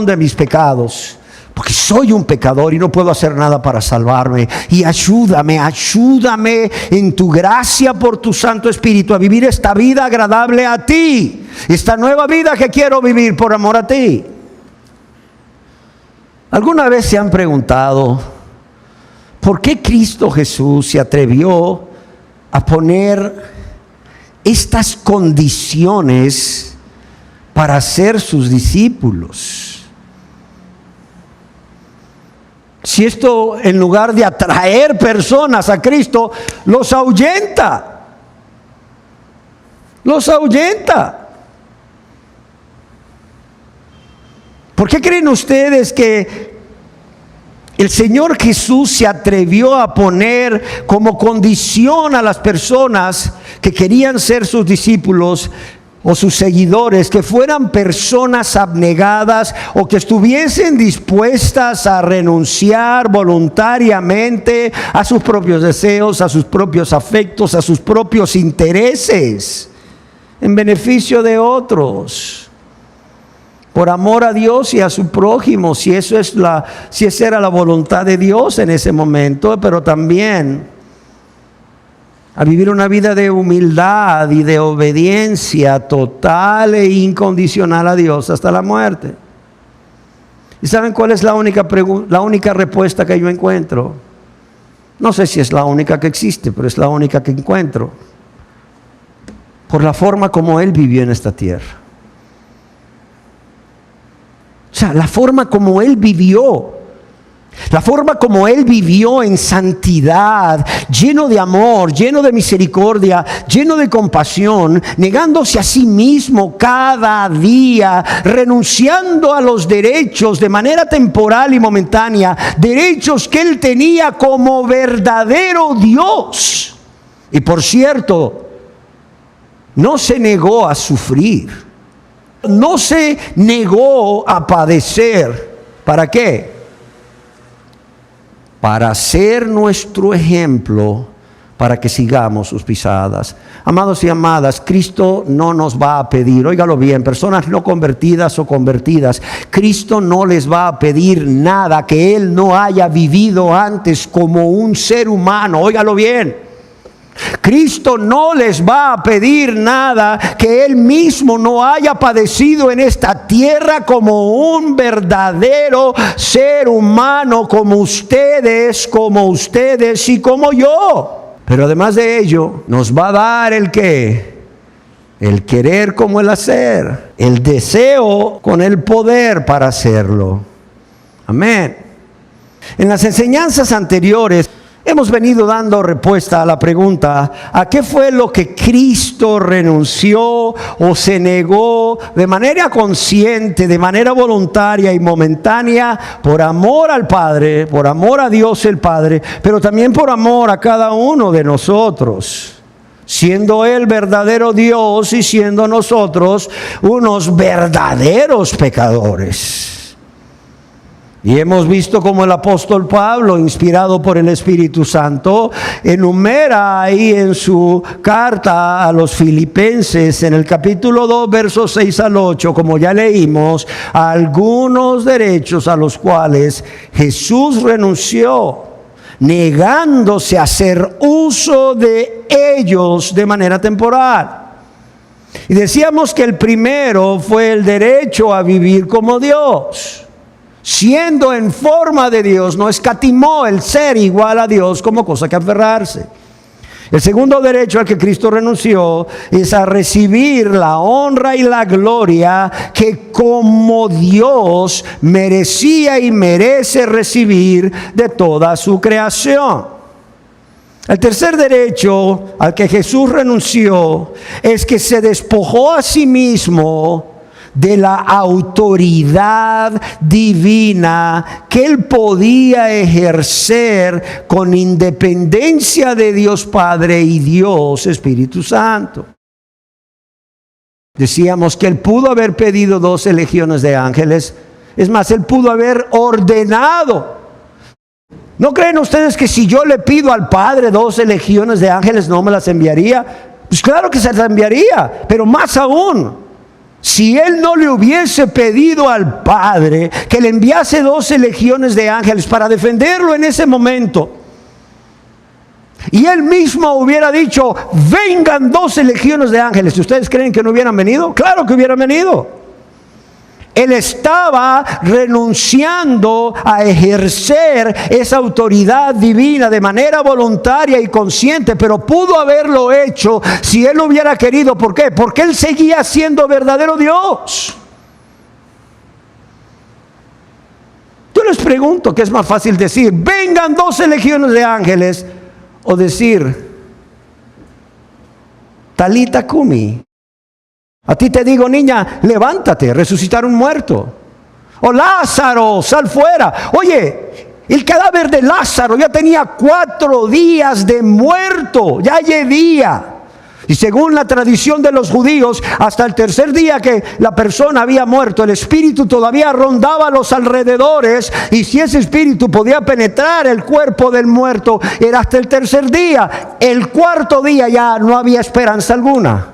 de mis pecados. Porque soy un pecador y no puedo hacer nada para salvarme. Y ayúdame en tu gracia por tu Santo Espíritu a vivir esta vida agradable a ti. Esta nueva vida que quiero vivir por amor a ti. ¿Alguna vez se han preguntado por qué Cristo Jesús se atrevió a poner estas condiciones para ser sus discípulos? Si esto, en lugar de atraer personas a Cristo, los ahuyenta. Los ahuyenta. ¿Por qué creen ustedes que el Señor Jesús se atrevió a poner como condición a las personas que querían ser sus discípulos o sus seguidores, que fueran personas abnegadas o que estuviesen dispuestas a renunciar voluntariamente a sus propios deseos, a sus propios afectos, a sus propios intereses, en beneficio de otros? Por amor a Dios y a su prójimo, si esa era la voluntad de Dios en ese momento, pero también a vivir una vida de humildad y de obediencia total e incondicional a Dios hasta la muerte. ¿Y saben cuál es la única respuesta que yo encuentro? No sé si es la única que existe, pero es la única que encuentro. Por la forma como Él vivió en esta tierra. O sea, la forma como Él vivió. La forma como Él vivió en santidad, lleno de amor, lleno de misericordia, lleno de compasión, negándose a sí mismo cada día, renunciando a los derechos de manera temporal y momentánea, derechos que Él tenía como verdadero Dios. Y por cierto, no se negó a sufrir, no se negó a padecer. ¿Para qué? Para ser nuestro ejemplo, para que sigamos sus pisadas. Amados y amadas, Cristo no nos va a pedir, óigalo bien, personas no convertidas o convertidas, Cristo no les va a pedir nada que Él no haya vivido antes como un ser humano, óigalo bien. Cristo no les va a pedir nada que Él mismo no haya padecido en esta tierra como un verdadero ser humano, como ustedes y como yo. Pero además de ello, nos va a dar el qué, el querer como el hacer, el deseo con el poder para hacerlo. Amén. En las enseñanzas anteriores hemos venido dando respuesta a la pregunta: ¿a qué fue lo que Cristo renunció o se negó de manera consciente, de manera voluntaria y momentánea, por amor al Padre, por amor a Dios el Padre, pero también por amor a cada uno de nosotros? Siendo Él verdadero Dios y siendo nosotros unos verdaderos pecadores. Y hemos visto cómo el apóstol Pablo, inspirado por el Espíritu Santo, enumera ahí en su carta a los Filipenses, en el capítulo 2, versos 6 al 8, como ya leímos, algunos derechos a los cuales Jesús renunció, negándose a hacer uso de ellos de manera temporal. Y decíamos que el primero fue el derecho a vivir como Dios. Siendo en forma de Dios, no escatimó el ser igual a Dios como cosa que aferrarse. El segundo derecho al que Cristo renunció es a recibir la honra y la gloria que como Dios merecía y merece recibir de toda su creación. El tercer derecho al que Jesús renunció es que se despojó a sí mismo de la autoridad divina que Él podía ejercer con independencia de Dios Padre y Dios Espíritu Santo. Decíamos que Él pudo haber pedido 12 legiones de ángeles. Es más, Él pudo haber ordenado. ¿No creen ustedes que si yo le pido al Padre 12 legiones de ángeles no me las enviaría? Pues claro que se las enviaría, pero más aún, si Él no le hubiese pedido al Padre que le enviase 12 legiones de ángeles para defenderlo en ese momento, y Él mismo hubiera dicho: vengan 12 legiones de ángeles, ¿ustedes creen que no hubieran venido? Claro que hubieran venido. Él estaba renunciando a ejercer esa autoridad divina de manera voluntaria y consciente, pero pudo haberlo hecho si Él lo hubiera querido. ¿Por qué? Porque Él seguía siendo verdadero Dios. Yo les pregunto, ¿qué es más fácil decir? Vengan 12 legiones de ángeles, o decir Talita Kumi. A ti te digo, niña, levántate, resucitar un muerto. O Lázaro, sal fuera. Oye, el cadáver de Lázaro ya tenía 4 días de muerto, ya llovía. Y según la tradición de los judíos, hasta el tercer día que la persona había muerto, el espíritu todavía rondaba a los alrededores, y si ese espíritu podía penetrar el cuerpo del muerto, era hasta el tercer día. El cuarto día ya no había esperanza alguna.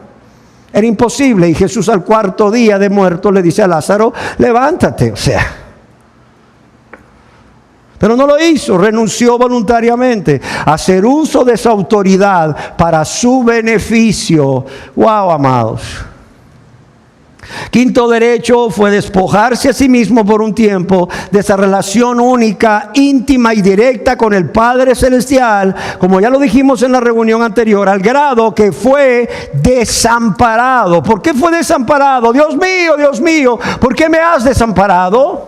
Era imposible. Y Jesús al cuarto día de muerto le dice a Lázaro: levántate. O sea, Pero no lo hizo, renunció voluntariamente a hacer uso de esa autoridad para su beneficio. ¡Wow, amados! Quinto derecho fue despojarse a sí mismo por un tiempo de esa relación única, íntima y directa con el Padre Celestial, como ya lo dijimos en la reunión anterior, al grado que fue desamparado. ¿Por qué fue desamparado? Dios mío, ¿por qué me has desamparado?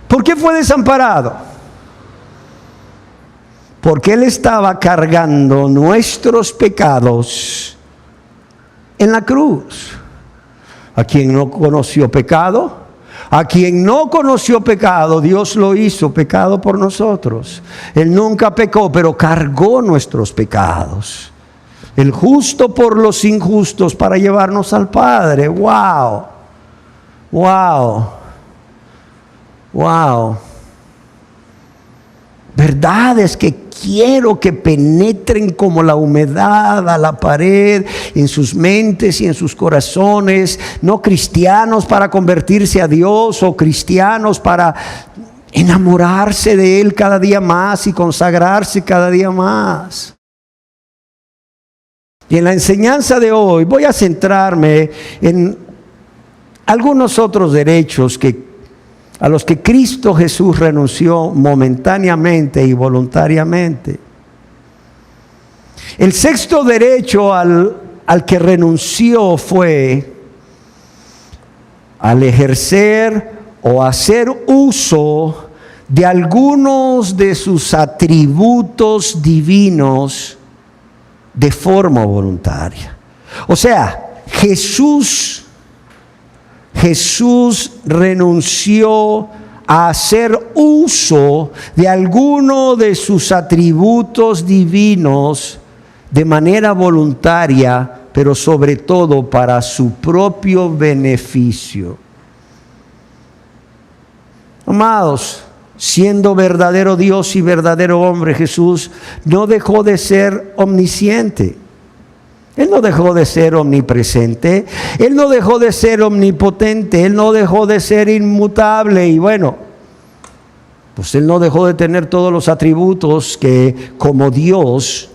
¿Por qué fue desamparado? Porque Él estaba cargando nuestros pecados en la cruz. A quien no conoció pecado, Dios lo hizo pecado por nosotros. Él nunca pecó, pero cargó nuestros pecados. El justo por los injustos para llevarnos al Padre. ¡Wow! ¡Wow! ¡Wow! Verdades que quiero que penetren como la humedad a la pared en sus mentes y en sus corazones. No cristianos para convertirse a Dios o cristianos para enamorarse de Él cada día más y consagrarse cada día más. Y en la enseñanza de hoy voy a centrarme en algunos otros derechos a los que Cristo Jesús renunció momentáneamente y voluntariamente. El sexto derecho al que renunció fue al ejercer o hacer uso de algunos de sus atributos divinos de forma voluntaria. O sea, Jesús renunció a hacer uso de alguno de sus atributos divinos de manera voluntaria, pero sobre todo para su propio beneficio. Amados, siendo verdadero Dios y verdadero hombre, Jesús no dejó de ser omnisciente. Él no dejó de ser omnipresente, Él no dejó de ser omnipotente, Él no dejó de ser inmutable y bueno, pues Él no dejó de tener todos los atributos que como Dios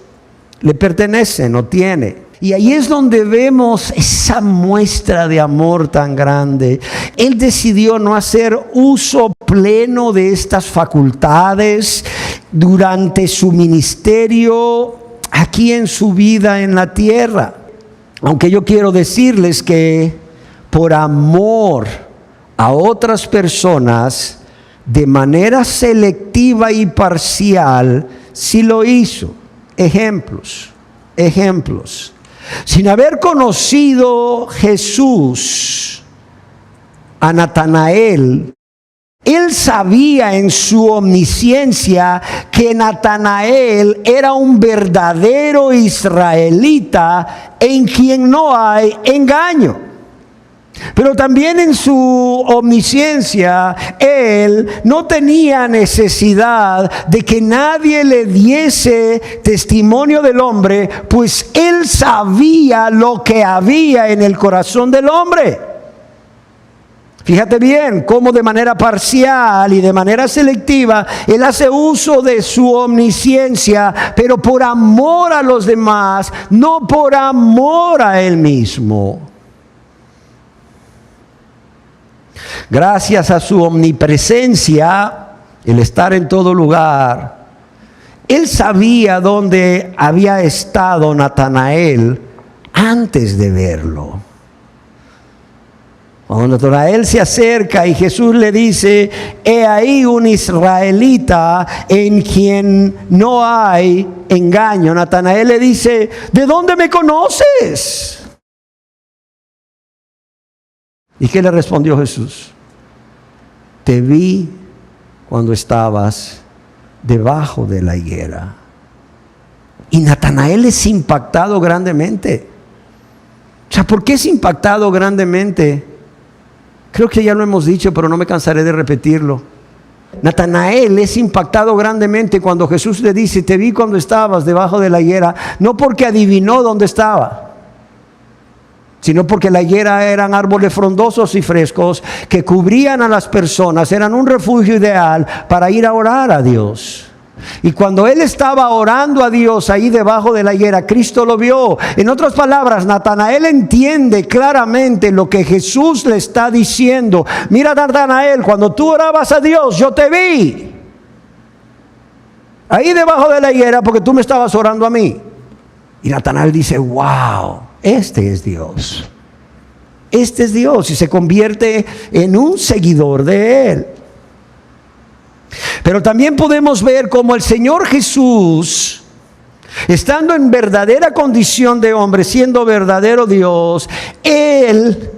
le pertenecen o tiene. Y ahí es donde vemos esa muestra de amor tan grande. Él decidió no hacer uso pleno de estas facultades durante su ministerio aquí en su vida en la tierra. Aunque yo quiero decirles que por amor a otras personas, de manera selectiva y parcial, sí lo hizo. Ejemplos. Sin haber conocido Jesús a Natanael, Él sabía en su omnisciencia que Natanael era un verdadero israelita en quien no hay engaño. Pero también en su omnisciencia, Él no tenía necesidad de que nadie le diese testimonio del hombre, pues Él sabía lo que había en el corazón del hombre. Fíjate bien cómo de manera parcial y de manera selectiva Él hace uso de su omnisciencia, pero por amor a los demás, no por amor a Él mismo. Gracias a su omnipresencia, el estar en todo lugar, Él sabía dónde había estado Natanael antes de verlo. Cuando Natanael se acerca y Jesús le dice: he ahí un israelita en quien no hay engaño, Natanael le dice: ¿de dónde me conoces? ¿Y qué le respondió Jesús? Te vi cuando estabas debajo de la higuera. Y Natanael es impactado grandemente. O sea, ¿por qué es impactado grandemente? Creo que ya lo hemos dicho, pero no me cansaré de repetirlo. Natanael es impactado grandemente cuando Jesús le dice: te vi cuando estabas debajo de la higuera, no porque adivinó dónde estaba, sino porque la higuera eran árboles frondosos y frescos que cubrían a las personas, eran un refugio ideal para ir a orar a Dios. Y cuando él estaba orando a Dios ahí debajo de la higuera, Cristo lo vio. En otras palabras, Natanael entiende claramente lo que Jesús le está diciendo. Mira, Natanael, cuando tú orabas a Dios, yo te vi ahí debajo de la higuera porque tú me estabas orando a mí. Y Natanael dice, wow, este es Dios. Este es Dios, y se convierte en un seguidor de él. Pero también podemos ver cómo el Señor Jesús, estando en verdadera condición de hombre, siendo verdadero Dios, Él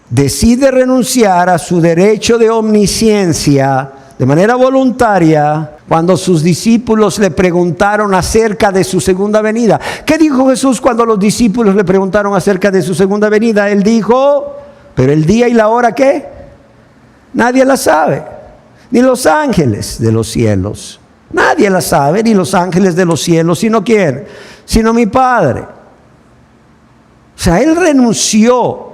decide renunciar a su derecho de omnisciencia de manera voluntaria cuando sus discípulos le preguntaron acerca de su segunda venida. ¿Qué dijo Jesús cuando los discípulos le preguntaron acerca de su segunda venida? Él dijo, pero el día y la hora, ¿qué? Nadie la sabe, ni los ángeles de los cielos. Nadie la sabe, ni los ángeles de los cielos, sino ¿quién? Sino mi Padre. O sea, él renunció,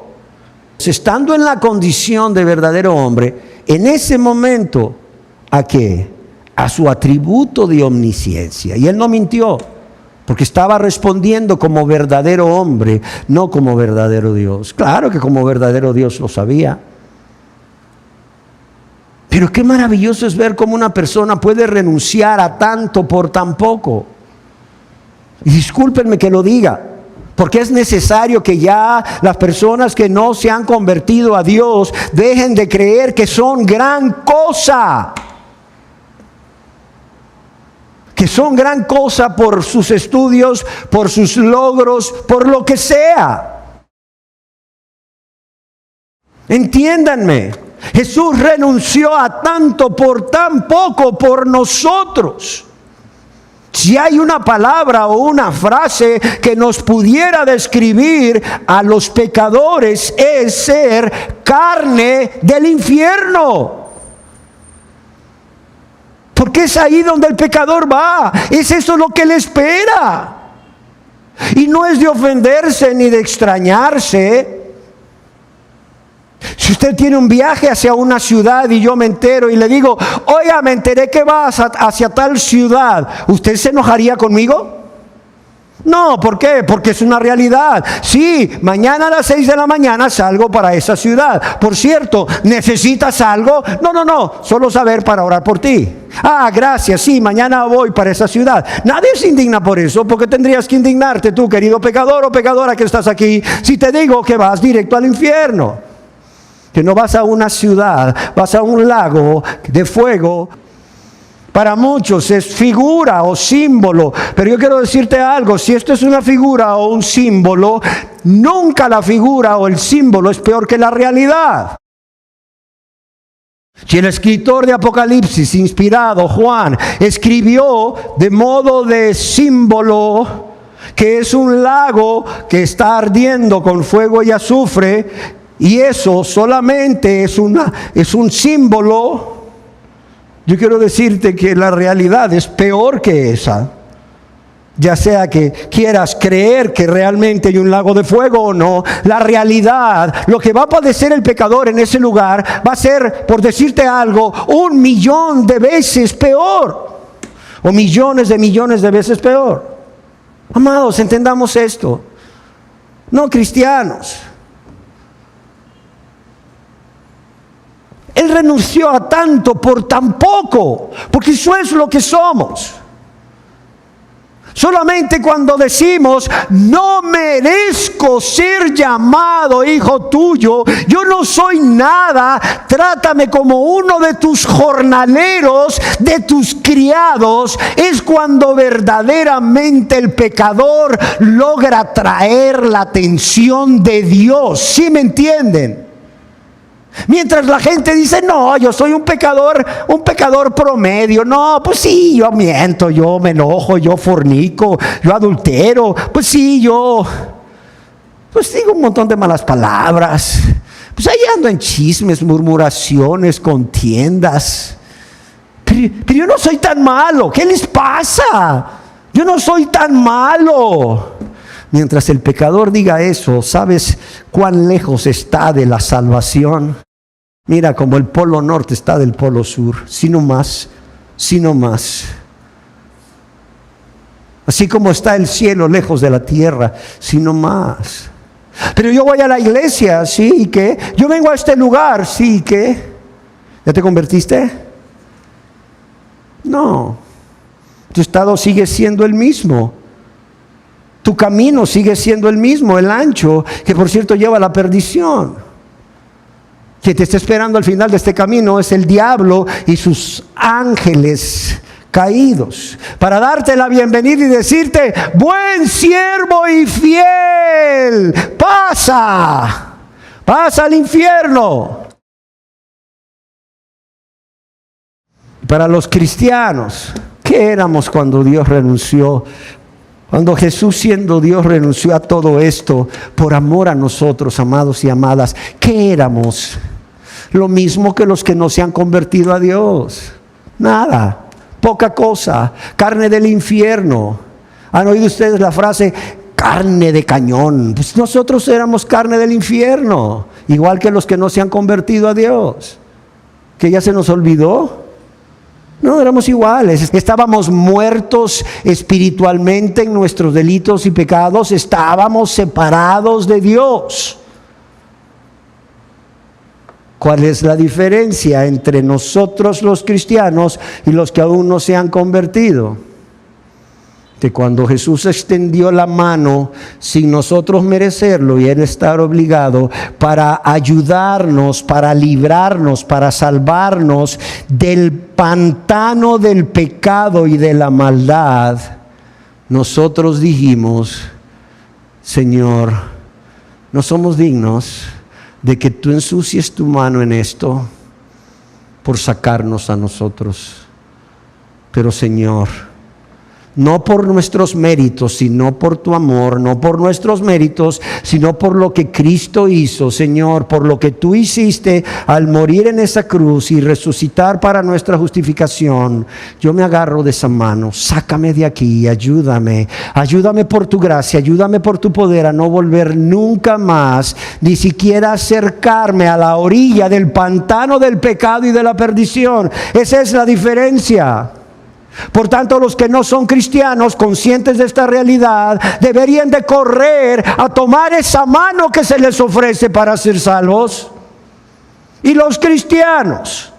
estando en la condición de verdadero hombre, en ese momento, ¿a qué? A su atributo de omnisciencia. Y él no mintió, porque estaba respondiendo como verdadero hombre, no como verdadero Dios. Claro que como verdadero Dios lo sabía. Pero qué maravilloso es ver cómo una persona puede renunciar a tanto por tan poco. Y discúlpenme que lo diga, porque es necesario que ya las personas que no se han convertido a Dios dejen de creer que son gran cosa. Que son gran cosa por sus estudios, por sus logros, por lo que sea. Entiéndanme. Jesús renunció a tanto por tan poco por nosotros. Si hay una palabra o una frase que nos pudiera describir a los pecadores, es ser carne del infierno. Porque es ahí donde el pecador va. Es eso lo que le espera. Y no es de ofenderse ni de extrañarse. Si usted tiene un viaje hacia una ciudad y yo me entero y le digo, oiga, me enteré que vas hacia tal ciudad, ¿usted se enojaría conmigo? No, ¿por qué? Porque es una realidad. Sí, mañana a las 6 de la mañana salgo para esa ciudad. Por cierto, ¿necesitas algo? No, solo saber para orar por ti. Ah, gracias, sí, mañana voy para esa ciudad. Nadie se indigna por eso, porque tendrías que indignarte tú, querido pecador o pecadora que estás aquí, si te digo que vas directo al infierno. Que no vas a una ciudad, vas a un lago de fuego. Para muchos es figura o símbolo, pero yo quiero decirte algo, si esto es una figura o un símbolo, nunca la figura o el símbolo es peor que la realidad. Si el escritor de Apocalipsis, inspirado, Juan, escribió de modo de símbolo que es un lago que está ardiendo con fuego y azufre, y eso solamente es un símbolo, yo quiero decirte que la realidad es peor que esa. Ya sea que quieras creer que realmente hay un lago de fuego o no, la realidad, lo que va a padecer el pecador en ese lugar, va a ser, por decirte algo, 1.000.000 de veces peor. O millones de veces peor. Amados, entendamos esto. No cristianos. Él renunció a tanto por tan poco, porque eso es lo que somos. Solamente cuando decimos, no merezco ser llamado hijo tuyo, yo no soy nada, trátame como uno de tus jornaleros, de tus criados, es cuando verdaderamente el pecador logra atraer la atención de Dios. ¿Sí me entienden? Mientras la gente dice, no, yo soy un pecador promedio. No, pues sí, yo miento, yo me enojo, yo fornico, yo adultero. Pues sí, yo digo un montón de malas palabras. Pues ahí ando en chismes, murmuraciones, contiendas. Pero yo no soy tan malo. ¿Qué les pasa? Yo no soy tan malo. Mientras el pecador diga eso, ¿sabes cuán lejos está de la salvación? Mira, como el polo norte está del polo sur, sino más. Así como está el cielo lejos de la tierra, sino más. Pero yo voy a la iglesia, ¿sí? ¿Y qué? Yo vengo a este lugar, ¿sí? ¿Y qué? ¿Ya te convertiste? No. Tu estado sigue siendo el mismo. Tu camino sigue siendo el mismo, el ancho, que por cierto lleva a la perdición. Que te está esperando al final de este camino es el diablo y sus ángeles caídos, para darte la bienvenida y decirte: buen siervo y fiel, pasa al infierno. Para los cristianos, ¿qué éramos cuando Dios renunció? Cuando Jesús, siendo Dios, renunció a todo esto por amor a nosotros, amados y amadas. ¿Qué éramos? Lo mismo que los que no se han convertido a Dios. Nada. Poca cosa, carne del infierno. ¿Han oído ustedes la frase carne de cañón? Pues nosotros éramos carne del infierno, igual que los que no se han convertido a Dios. ¿Que ya se nos olvidó? No, éramos iguales. Estábamos muertos espiritualmente en nuestros delitos y pecados. Estábamos separados de Dios. ¿Cuál es la diferencia entre nosotros los cristianos y los que aún no se han convertido? Que cuando Jesús extendió la mano sin nosotros merecerlo y Él estar obligado para ayudarnos, para librarnos, para salvarnos del pantano del pecado y de la maldad, nosotros dijimos: Señor, no somos dignos de que tú ensucies tu mano en esto por sacarnos a nosotros. Pero Señor, no por nuestros méritos, sino por tu amor, no por nuestros méritos, sino por lo que Cristo hizo, Señor, por lo que tú hiciste al morir en esa cruz y resucitar para nuestra justificación. Yo me agarro de esa mano, sácame de aquí, ayúdame por tu gracia, ayúdame por tu poder a no volver nunca más, ni siquiera acercarme a la orilla del pantano del pecado y de la perdición. Esa es la diferencia. Por tanto, los que no son cristianos, conscientes de esta realidad, deberían de correr a tomar esa mano que se les ofrece para ser salvos. Y los cristianos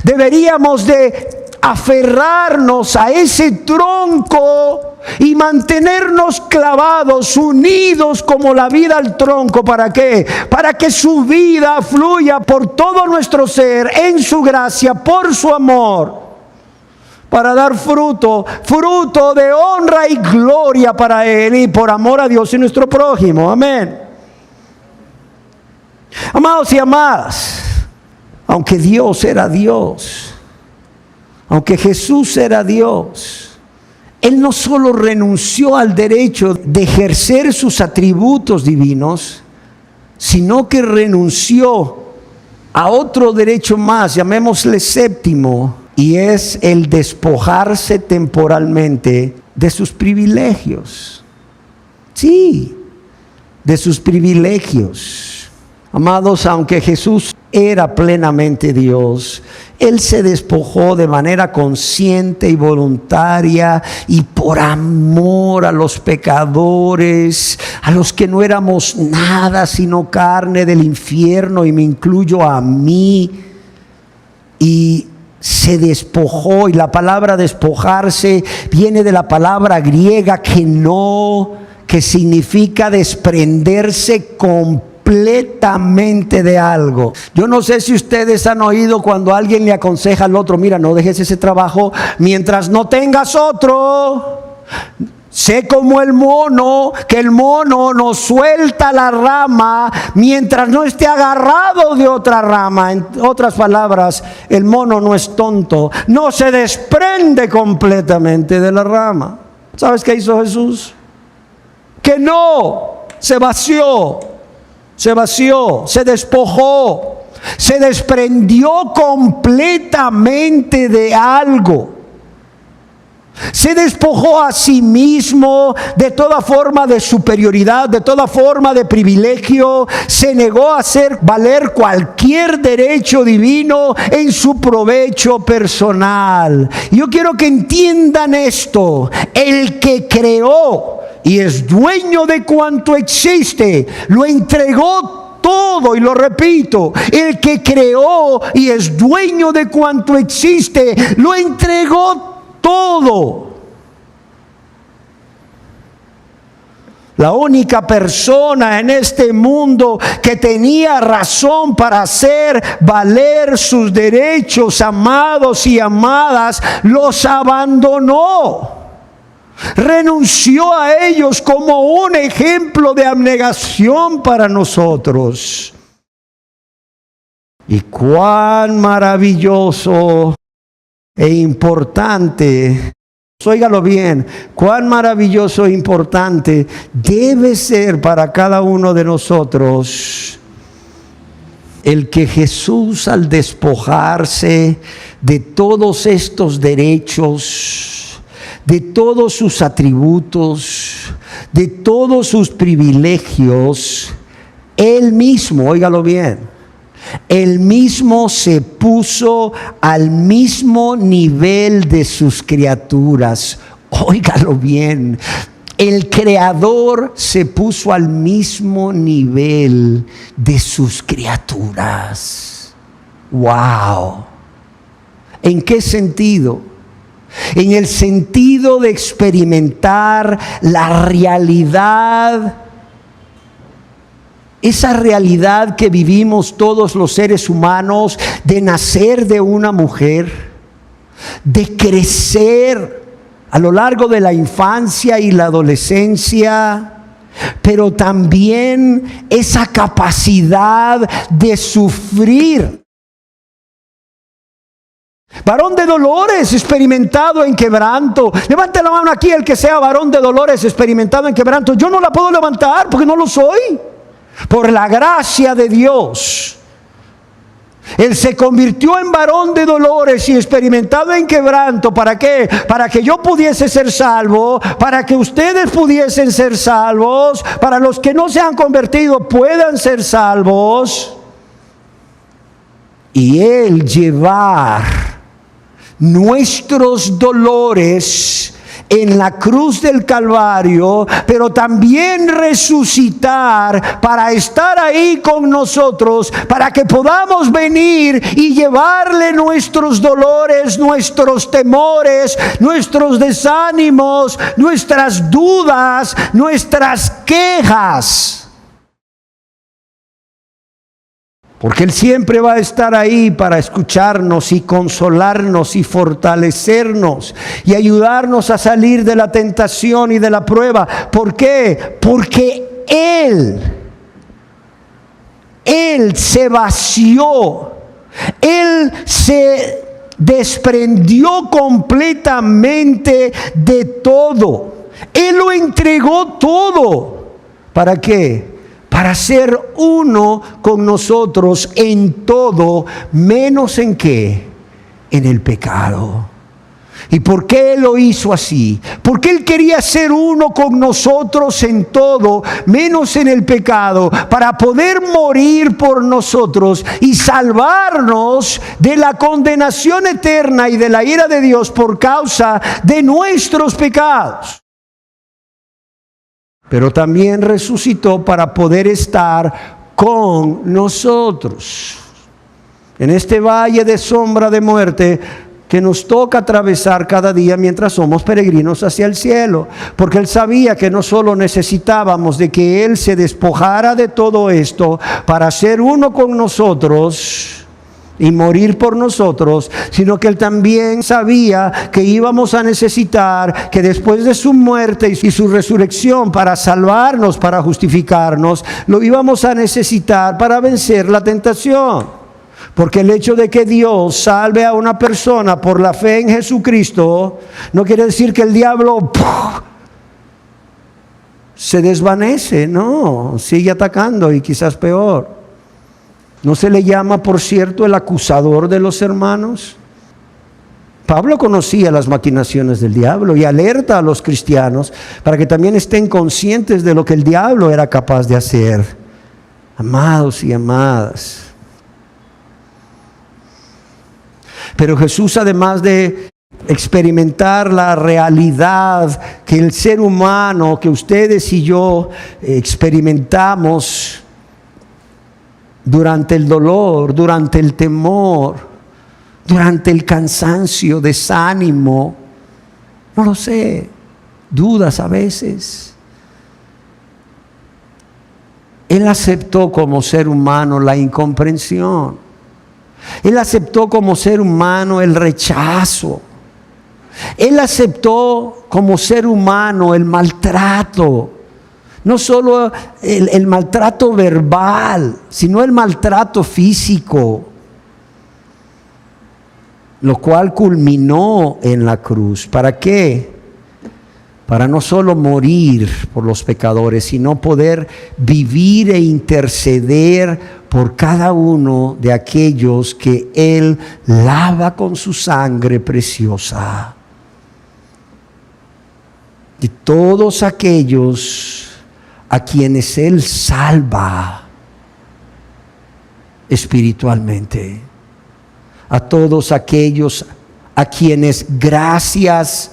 deberíamos de aferrarnos a ese tronco y mantenernos clavados, unidos como la vida al tronco. ¿Para qué? Para que su vida fluya por todo nuestro ser, en su gracia, por su amor, para dar fruto de honra y gloria para Él y por amor a Dios y nuestro prójimo. Amén. Amados y amadas, aunque Dios era Dios, aunque Jesús era Dios, Él no solo renunció al derecho de ejercer sus atributos divinos, sino que renunció a otro derecho más, llamémosle séptimo, y es el despojarse temporalmente de sus privilegios. Sí, de sus privilegios. Amados, aunque Jesús era plenamente Dios, Él se despojó de manera consciente y voluntaria y por amor a los pecadores, a los que no éramos nada sino carne del infierno, y me incluyo a mí. Y se despojó, y la palabra despojarse viene de la palabra griega que significa desprenderse completamente de algo. Yo no sé si ustedes han oído cuando alguien le aconseja al otro: mira, no dejes ese trabajo mientras no tengas otro. Sé como el mono, que el mono no suelta la rama mientras no esté agarrado de otra rama. En otras palabras, el mono no es tonto, no se desprende completamente de la rama. ¿Sabes qué hizo Jesús? Que no, se vació, se despojó, se desprendió completamente de algo. Se despojó a sí mismo de toda forma de superioridad, de toda forma de privilegio. Se negó a hacer valer cualquier derecho divino en su provecho personal. Y yo quiero que entiendan esto. El que creó y es dueño de cuanto existe, lo entregó todo, y lo repito, el que creó y es dueño de cuanto existe, lo entregó todo. La única persona en este mundo que tenía razón para hacer valer sus derechos, amados y amadas, los abandonó. Renunció a ellos como un ejemplo de abnegación para nosotros. Y cuán maravilloso e importante, óigalo bien, cuán maravilloso e importante debe ser para cada uno de nosotros el que Jesús, al despojarse de todos estos derechos, de todos sus atributos, de todos sus privilegios, Él mismo, óigalo bien, Él mismo se puso al mismo nivel de sus criaturas. Óigalo bien. El Creador se puso al mismo nivel de sus criaturas. ¡Wow! ¿En qué sentido? En el sentido de experimentar la realidad, esa realidad que vivimos todos los seres humanos, de nacer de una mujer, de crecer a lo largo de la infancia y la adolescencia, pero también esa capacidad de sufrir. Varón de dolores, experimentado en quebranto. Levante la mano aquí el que sea varón de dolores, experimentado en quebranto. Yo no la puedo levantar porque no lo soy. Por la gracia de Dios, Él se convirtió en varón de dolores y experimentado en quebranto. ¿Para qué? Para que yo pudiese ser salvo, para que ustedes pudiesen ser salvos, para los que no se han convertido puedan ser salvos. Y Él llevar nuestros dolores en la cruz del Calvario, pero también resucitar para estar ahí con nosotros, para que podamos venir y llevarle nuestros dolores, nuestros temores, nuestros desánimos, nuestras dudas, nuestras quejas. Porque Él siempre va a estar ahí para escucharnos y consolarnos y fortalecernos y ayudarnos a salir de la tentación y de la prueba. ¿Por qué? Porque Él se vació, Él se desprendió completamente de todo. Él lo entregó todo. ¿Para qué? Para ser uno con nosotros en todo, menos en qué, en el pecado. ¿Y por qué Él lo hizo así? Porque Él quería ser uno con nosotros en todo, menos en el pecado, para poder morir por nosotros y salvarnos de la condenación eterna y de la ira de Dios por causa de nuestros pecados. Pero también resucitó para poder estar con nosotros en este valle de sombra de muerte que nos toca atravesar cada día mientras somos peregrinos hacia el cielo. Porque Él sabía que no solo necesitábamos de que Él se despojara de todo esto para ser uno con nosotros y morir por nosotros, sino que Él también sabía que íbamos a necesitar que después de su muerte y su resurrección, para salvarnos, para justificarnos, lo íbamos a necesitar para vencer la tentación. Porque el hecho de que Dios salve a una persona por la fe en Jesucristo no quiere decir que el diablo se desvanece. No, sigue atacando y quizás peor. ¿No se le llama, por cierto, el acusador de los hermanos? Pablo conocía las maquinaciones del diablo y alerta a los cristianos para que también estén conscientes de lo que el diablo era capaz de hacer. Amados y amadas. Pero Jesús, además de experimentar la realidad que el ser humano, que ustedes y yo experimentamos durante el dolor, durante el temor, durante el cansancio, desánimo, no lo sé, dudas a veces. Él aceptó como ser humano la incomprensión. Él aceptó como ser humano el rechazo. Él aceptó como ser humano el maltrato. No solo el maltrato verbal, sino el maltrato físico. Lo cual culminó en la cruz. ¿Para qué? Para no solo morir por los pecadores, sino poder vivir e interceder por cada uno de aquellos que Él lava con su sangre preciosa. De todos aquellos a quienes Él salva espiritualmente. A todos aquellos a quienes, gracias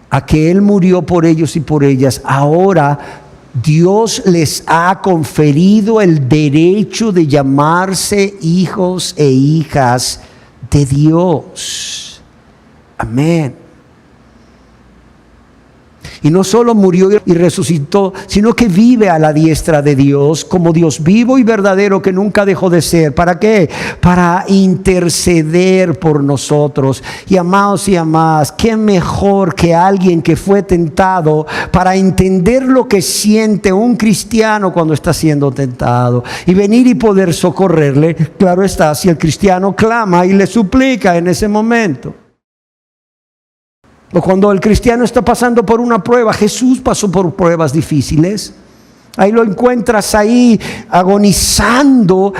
a que Él murió por ellos y por ellas, ahora Dios les ha conferido el derecho de llamarse hijos e hijas de Dios. Amén. Y no solo murió y resucitó, sino que vive a la diestra de Dios como Dios vivo y verdadero que nunca dejó de ser. ¿Para qué? Para interceder por nosotros. Y amados y amadas, qué mejor que alguien que fue tentado para entender lo que siente un cristiano cuando está siendo tentado y venir y poder socorrerle. Claro está, si el cristiano clama y le suplica en ese momento. O cuando el cristiano está pasando por una prueba. Jesús pasó por pruebas difíciles. Ahí lo encuentras ahí agonizando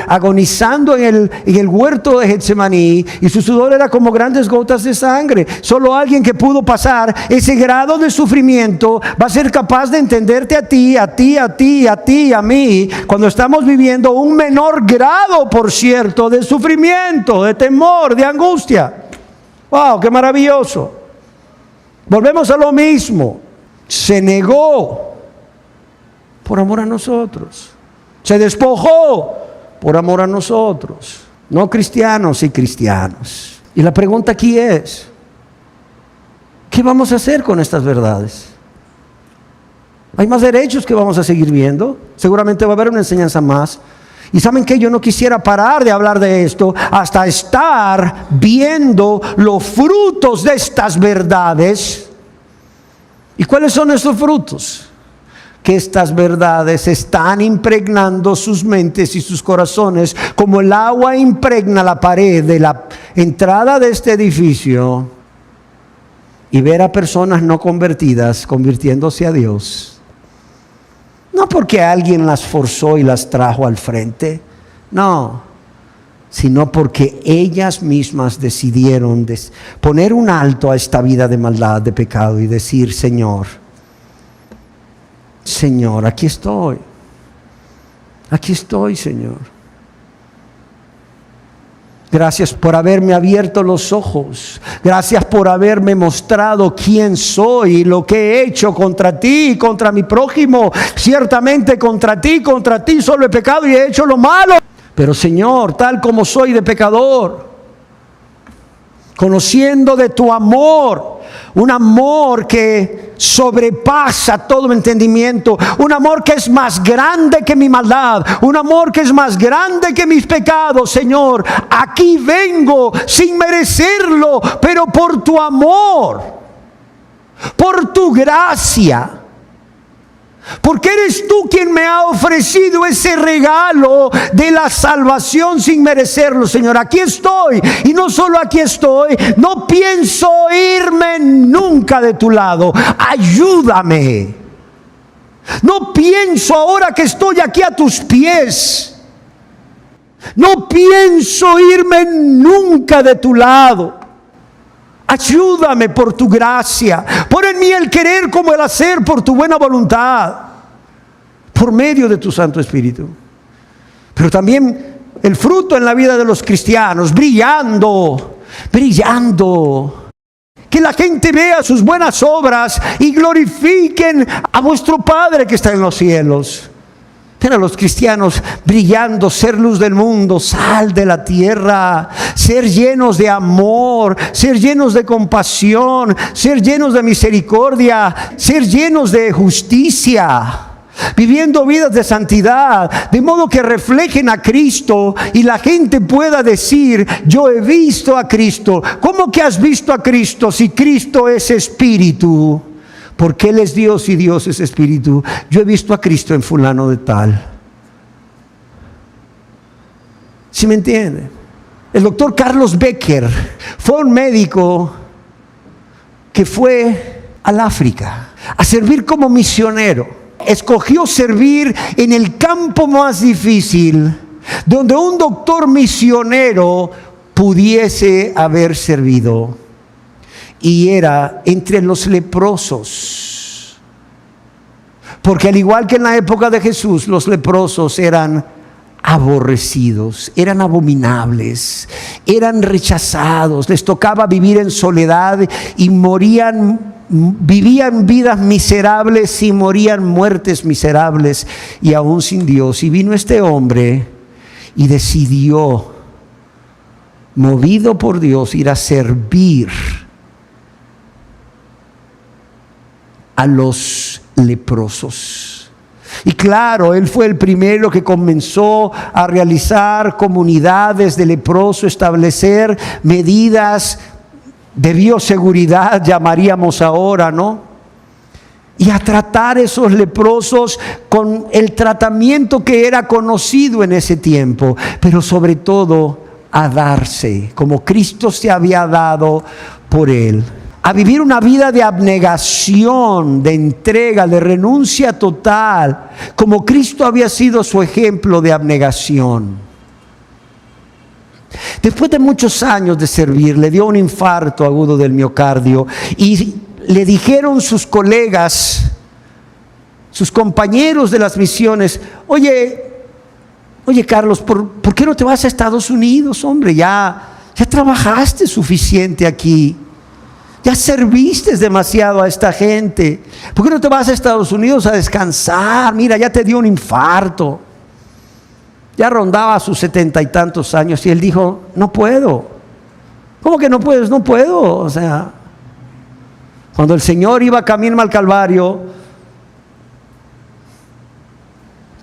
en el huerto de Getsemaní, y su sudor era como grandes gotas de sangre. Solo alguien que pudo pasar ese grado de sufrimiento va a ser capaz de entenderte a ti, a mí, cuando estamos viviendo un menor grado, por cierto, de sufrimiento, de temor, de angustia. ¡Wow! ¡Qué maravilloso! Volvemos a lo mismo. Se negó por amor a nosotros. Se despojó por amor a nosotros. No cristianos y cristianos. Y la pregunta aquí es, ¿qué vamos a hacer con estas verdades? Hay más derechos que vamos a seguir viendo. Seguramente va a haber una enseñanza más. Y ¿saben qué? Yo no quisiera parar de hablar de esto hasta estar viendo los frutos de estas verdades. ¿Y cuáles son esos frutos? Que estas verdades están impregnando sus mentes y sus corazones como el agua impregna la pared de la entrada de este edificio, y ver a personas no convertidas convirtiéndose a Dios. No porque alguien las forzó y las trajo al frente, no, sino porque ellas mismas decidieron poner un alto a esta vida de maldad, de pecado, y decir: Señor, aquí estoy, Señor. Gracias por haberme abierto los ojos. Gracias por haberme mostrado quién soy y lo que he hecho contra ti y contra mi prójimo. Ciertamente contra ti solo he pecado y he hecho lo malo. Pero Señor, tal como soy de pecador, conociendo de tu amor, un amor que sobrepasa todo entendimiento, un amor que es más grande que mi maldad, un amor que es más grande que mis pecados. Señor, aquí vengo sin merecerlo, pero por tu amor, por tu gracia, porque eres tú quien me ha ofrecido ese regalo de la salvación sin merecerlo. Señor, aquí estoy, y no solo aquí estoy, no pienso irme nunca de tu lado. Ayúdame. No pienso, ahora que estoy aquí a tus pies, no pienso irme nunca de tu lado. Ayúdame por tu gracia. Pon en mí el querer como el hacer por tu buena voluntad, por medio de tu Santo Espíritu. Pero también el fruto en la vida de los cristianos, brillando. Que la gente vea sus buenas obras y glorifiquen a vuestro Padre que está en los cielos. Ver a los cristianos brillando, ser luz del mundo, sal de la tierra, ser llenos de amor, ser llenos de compasión, ser llenos de misericordia, ser llenos de justicia, viviendo vidas de santidad, de modo que reflejen a Cristo y la gente pueda decir: yo he visto a Cristo. ¿Cómo que has visto a Cristo si Cristo es espíritu? Porque Él es Dios y Dios es espíritu. Yo he visto a Cristo en fulano de tal. ¿Sí me entiende? El doctor Carlos Becker fue un médico que fue al África a servir como misionero. Escogió servir en el campo más difícil, donde un doctor misionero pudiese haber servido, y era entre los leprosos. Porque al igual que en la época de Jesús, los leprosos eran aborrecidos, eran abominables, eran rechazados, les tocaba vivir en soledad y vivían vidas miserables y morían muertes miserables y aún sin Dios. Y vino este hombre y decidió, movido por Dios, ir a servir a los leprosos. Y claro, él fue el primero que comenzó a realizar comunidades de leprosos, establecer medidas de bioseguridad, llamaríamos ahora, ¿no? Y a tratar esos leprosos con el tratamiento que era conocido en ese tiempo, pero sobre todo a darse, como Cristo se había dado por él. A vivir una vida de abnegación, de entrega, de renuncia total, como Cristo había sido su ejemplo de abnegación. Después de muchos años de servir, le dio un infarto agudo del miocardio y le dijeron sus colegas, sus compañeros de las misiones: oye Carlos, ¿por qué no te vas a Estados Unidos, hombre? Ya trabajaste suficiente aquí. Ya serviste demasiado a esta gente. ¿Por qué no te vas a Estados Unidos a descansar? Mira, ya te dio un infarto. Ya rondaba sus 70 y tantos años y él dijo: no puedo. ¿Cómo que no puedes? No puedo. O sea, cuando el Señor iba camino al Calvario,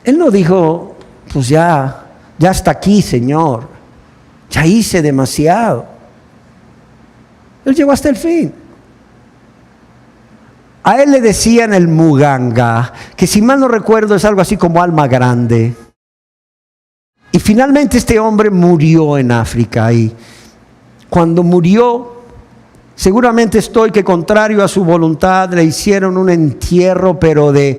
él no dijo: pues ya hasta aquí, Señor. Ya hice demasiado. Él llegó hasta el fin. A él le decían el muganga, que si mal no recuerdo es algo así como alma grande. Y finalmente este hombre murió en África, y cuando murió, seguramente estoy que contrario a su voluntad le hicieron un entierro, pero de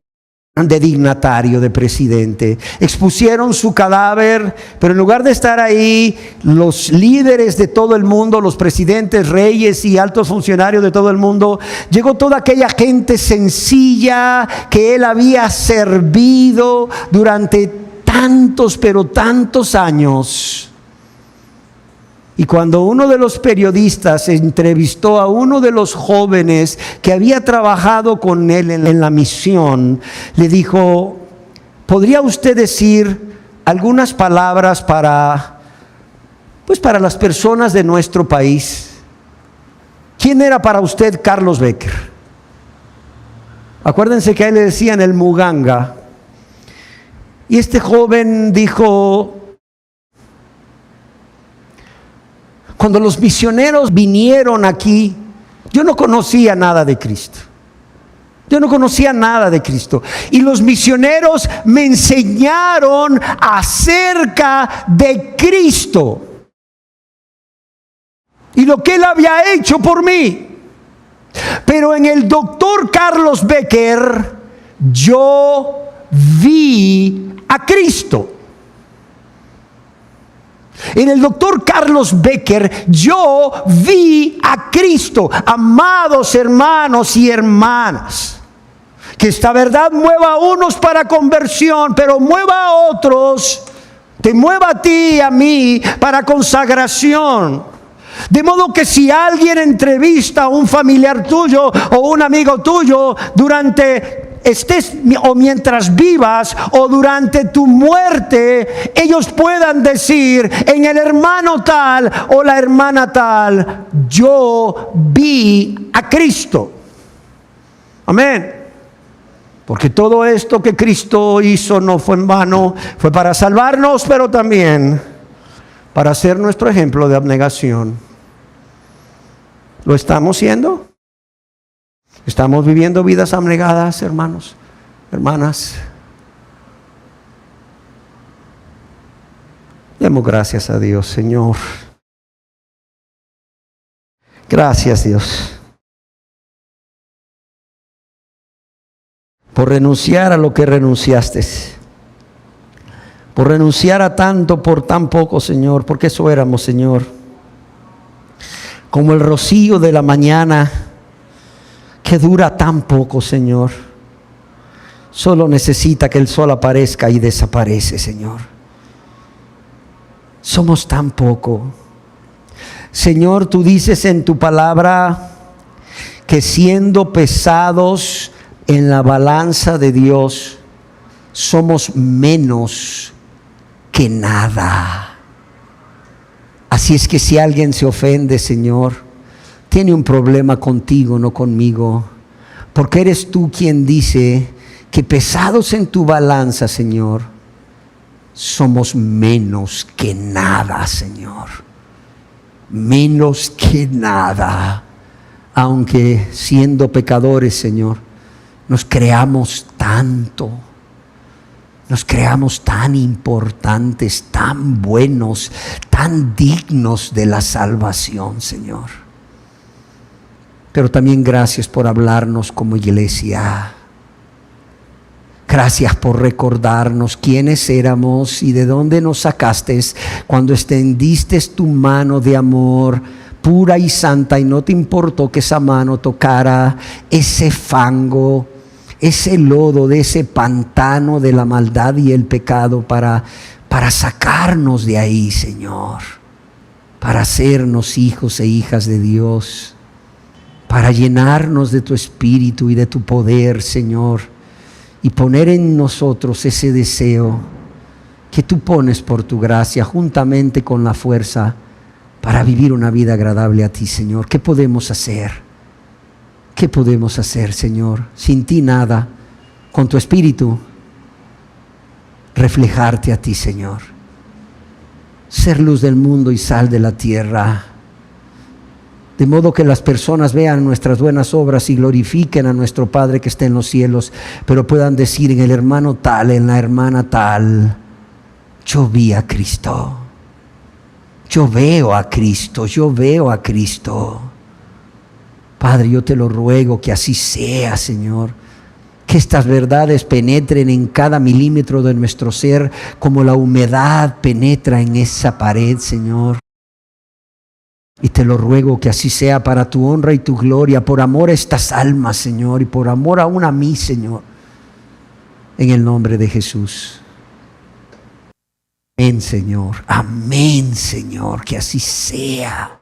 dignatario, de presidente. Expusieron su cadáver, pero en lugar de estar ahí los líderes de todo el mundo, los presidentes, reyes y altos funcionarios de todo el mundo, llegó toda aquella gente sencilla que él había servido durante tantos, pero tantos años. Y cuando uno de los periodistas entrevistó a uno de los jóvenes que había trabajado con él en la misión, le dijo: ¿podría usted decir algunas palabras para las personas de nuestro país? ¿Quién era para usted Carlos Becker? Acuérdense que a él le decían el muganga. Y este joven dijo: cuando los misioneros vinieron aquí, yo no conocía nada de Cristo. Yo no conocía nada de Cristo. Y los misioneros me enseñaron acerca de Cristo y lo que Él había hecho por mí. Pero en el doctor Carlos Becker yo vi a Cristo. En el doctor Carlos Becker yo vi a Cristo. Amados hermanos y hermanas, que esta verdad mueva a unos para conversión, pero mueva a otros, te mueva a ti y a mí para consagración. De modo que si alguien entrevista a un familiar tuyo o un amigo tuyo durante estés o mientras vivas o durante tu muerte, ellos puedan decir: en el hermano tal o la hermana tal, yo vi a Cristo. Amén. Porque todo esto que Cristo hizo no fue en vano, fue para salvarnos, pero también para ser nuestro ejemplo de abnegación. ¿Lo estamos siendo? ¿Estamos viviendo vidas abnegadas, hermanos, hermanas? Demos gracias a Dios, Señor. Gracias, Dios, por renunciar a lo que renunciaste, por renunciar a tanto por tan poco, Señor, porque eso éramos, Señor, como el rocío de la mañana que dura tan poco, Señor. Solo necesita que el sol aparezca y desaparece, Señor. Somos tan poco. Señor, tú dices en tu palabra que siendo pesados en la balanza de Dios, somos menos que nada. Así es que si alguien se ofende, Señor, tiene un problema contigo, no conmigo, porque eres tú quien dice que pesados en tu balanza, Señor, somos menos que nada, Señor. Menos que nada. Aunque siendo pecadores, Señor, nos creamos tanto, nos creamos tan importantes, tan buenos, tan dignos de la salvación, Señor. Pero también gracias por hablarnos como iglesia. Gracias por recordarnos quiénes éramos y de dónde nos sacaste cuando extendiste tu mano de amor pura y santa, y no te importó que esa mano tocara ese fango, ese lodo de ese pantano de la maldad y el pecado para sacarnos de ahí, Señor, para hacernos hijos e hijas de Dios, para llenarnos de tu espíritu y de tu poder, Señor, y poner en nosotros ese deseo que tú pones por tu gracia juntamente con la fuerza para vivir una vida agradable a ti, Señor. ¿Qué podemos hacer? ¿Qué podemos hacer, Señor? Sin ti nada. Con tu espíritu, reflejarte a ti, Señor. Ser luz del mundo y sal de la tierra. De modo que las personas vean nuestras buenas obras y glorifiquen a nuestro Padre que está en los cielos, pero puedan decir: en el hermano tal, en la hermana tal, yo vi a Cristo. Yo veo a Cristo, yo veo a Cristo. Padre, yo te lo ruego que así sea, Señor. Que estas verdades penetren en cada milímetro de nuestro ser, como la humedad penetra en esa pared, Señor. Y te lo ruego que así sea para tu honra y tu gloria, por amor a estas almas, Señor, y por amor aún a mí, Señor. En el nombre de Jesús. Amén, Señor. Amén, Señor. Que así sea.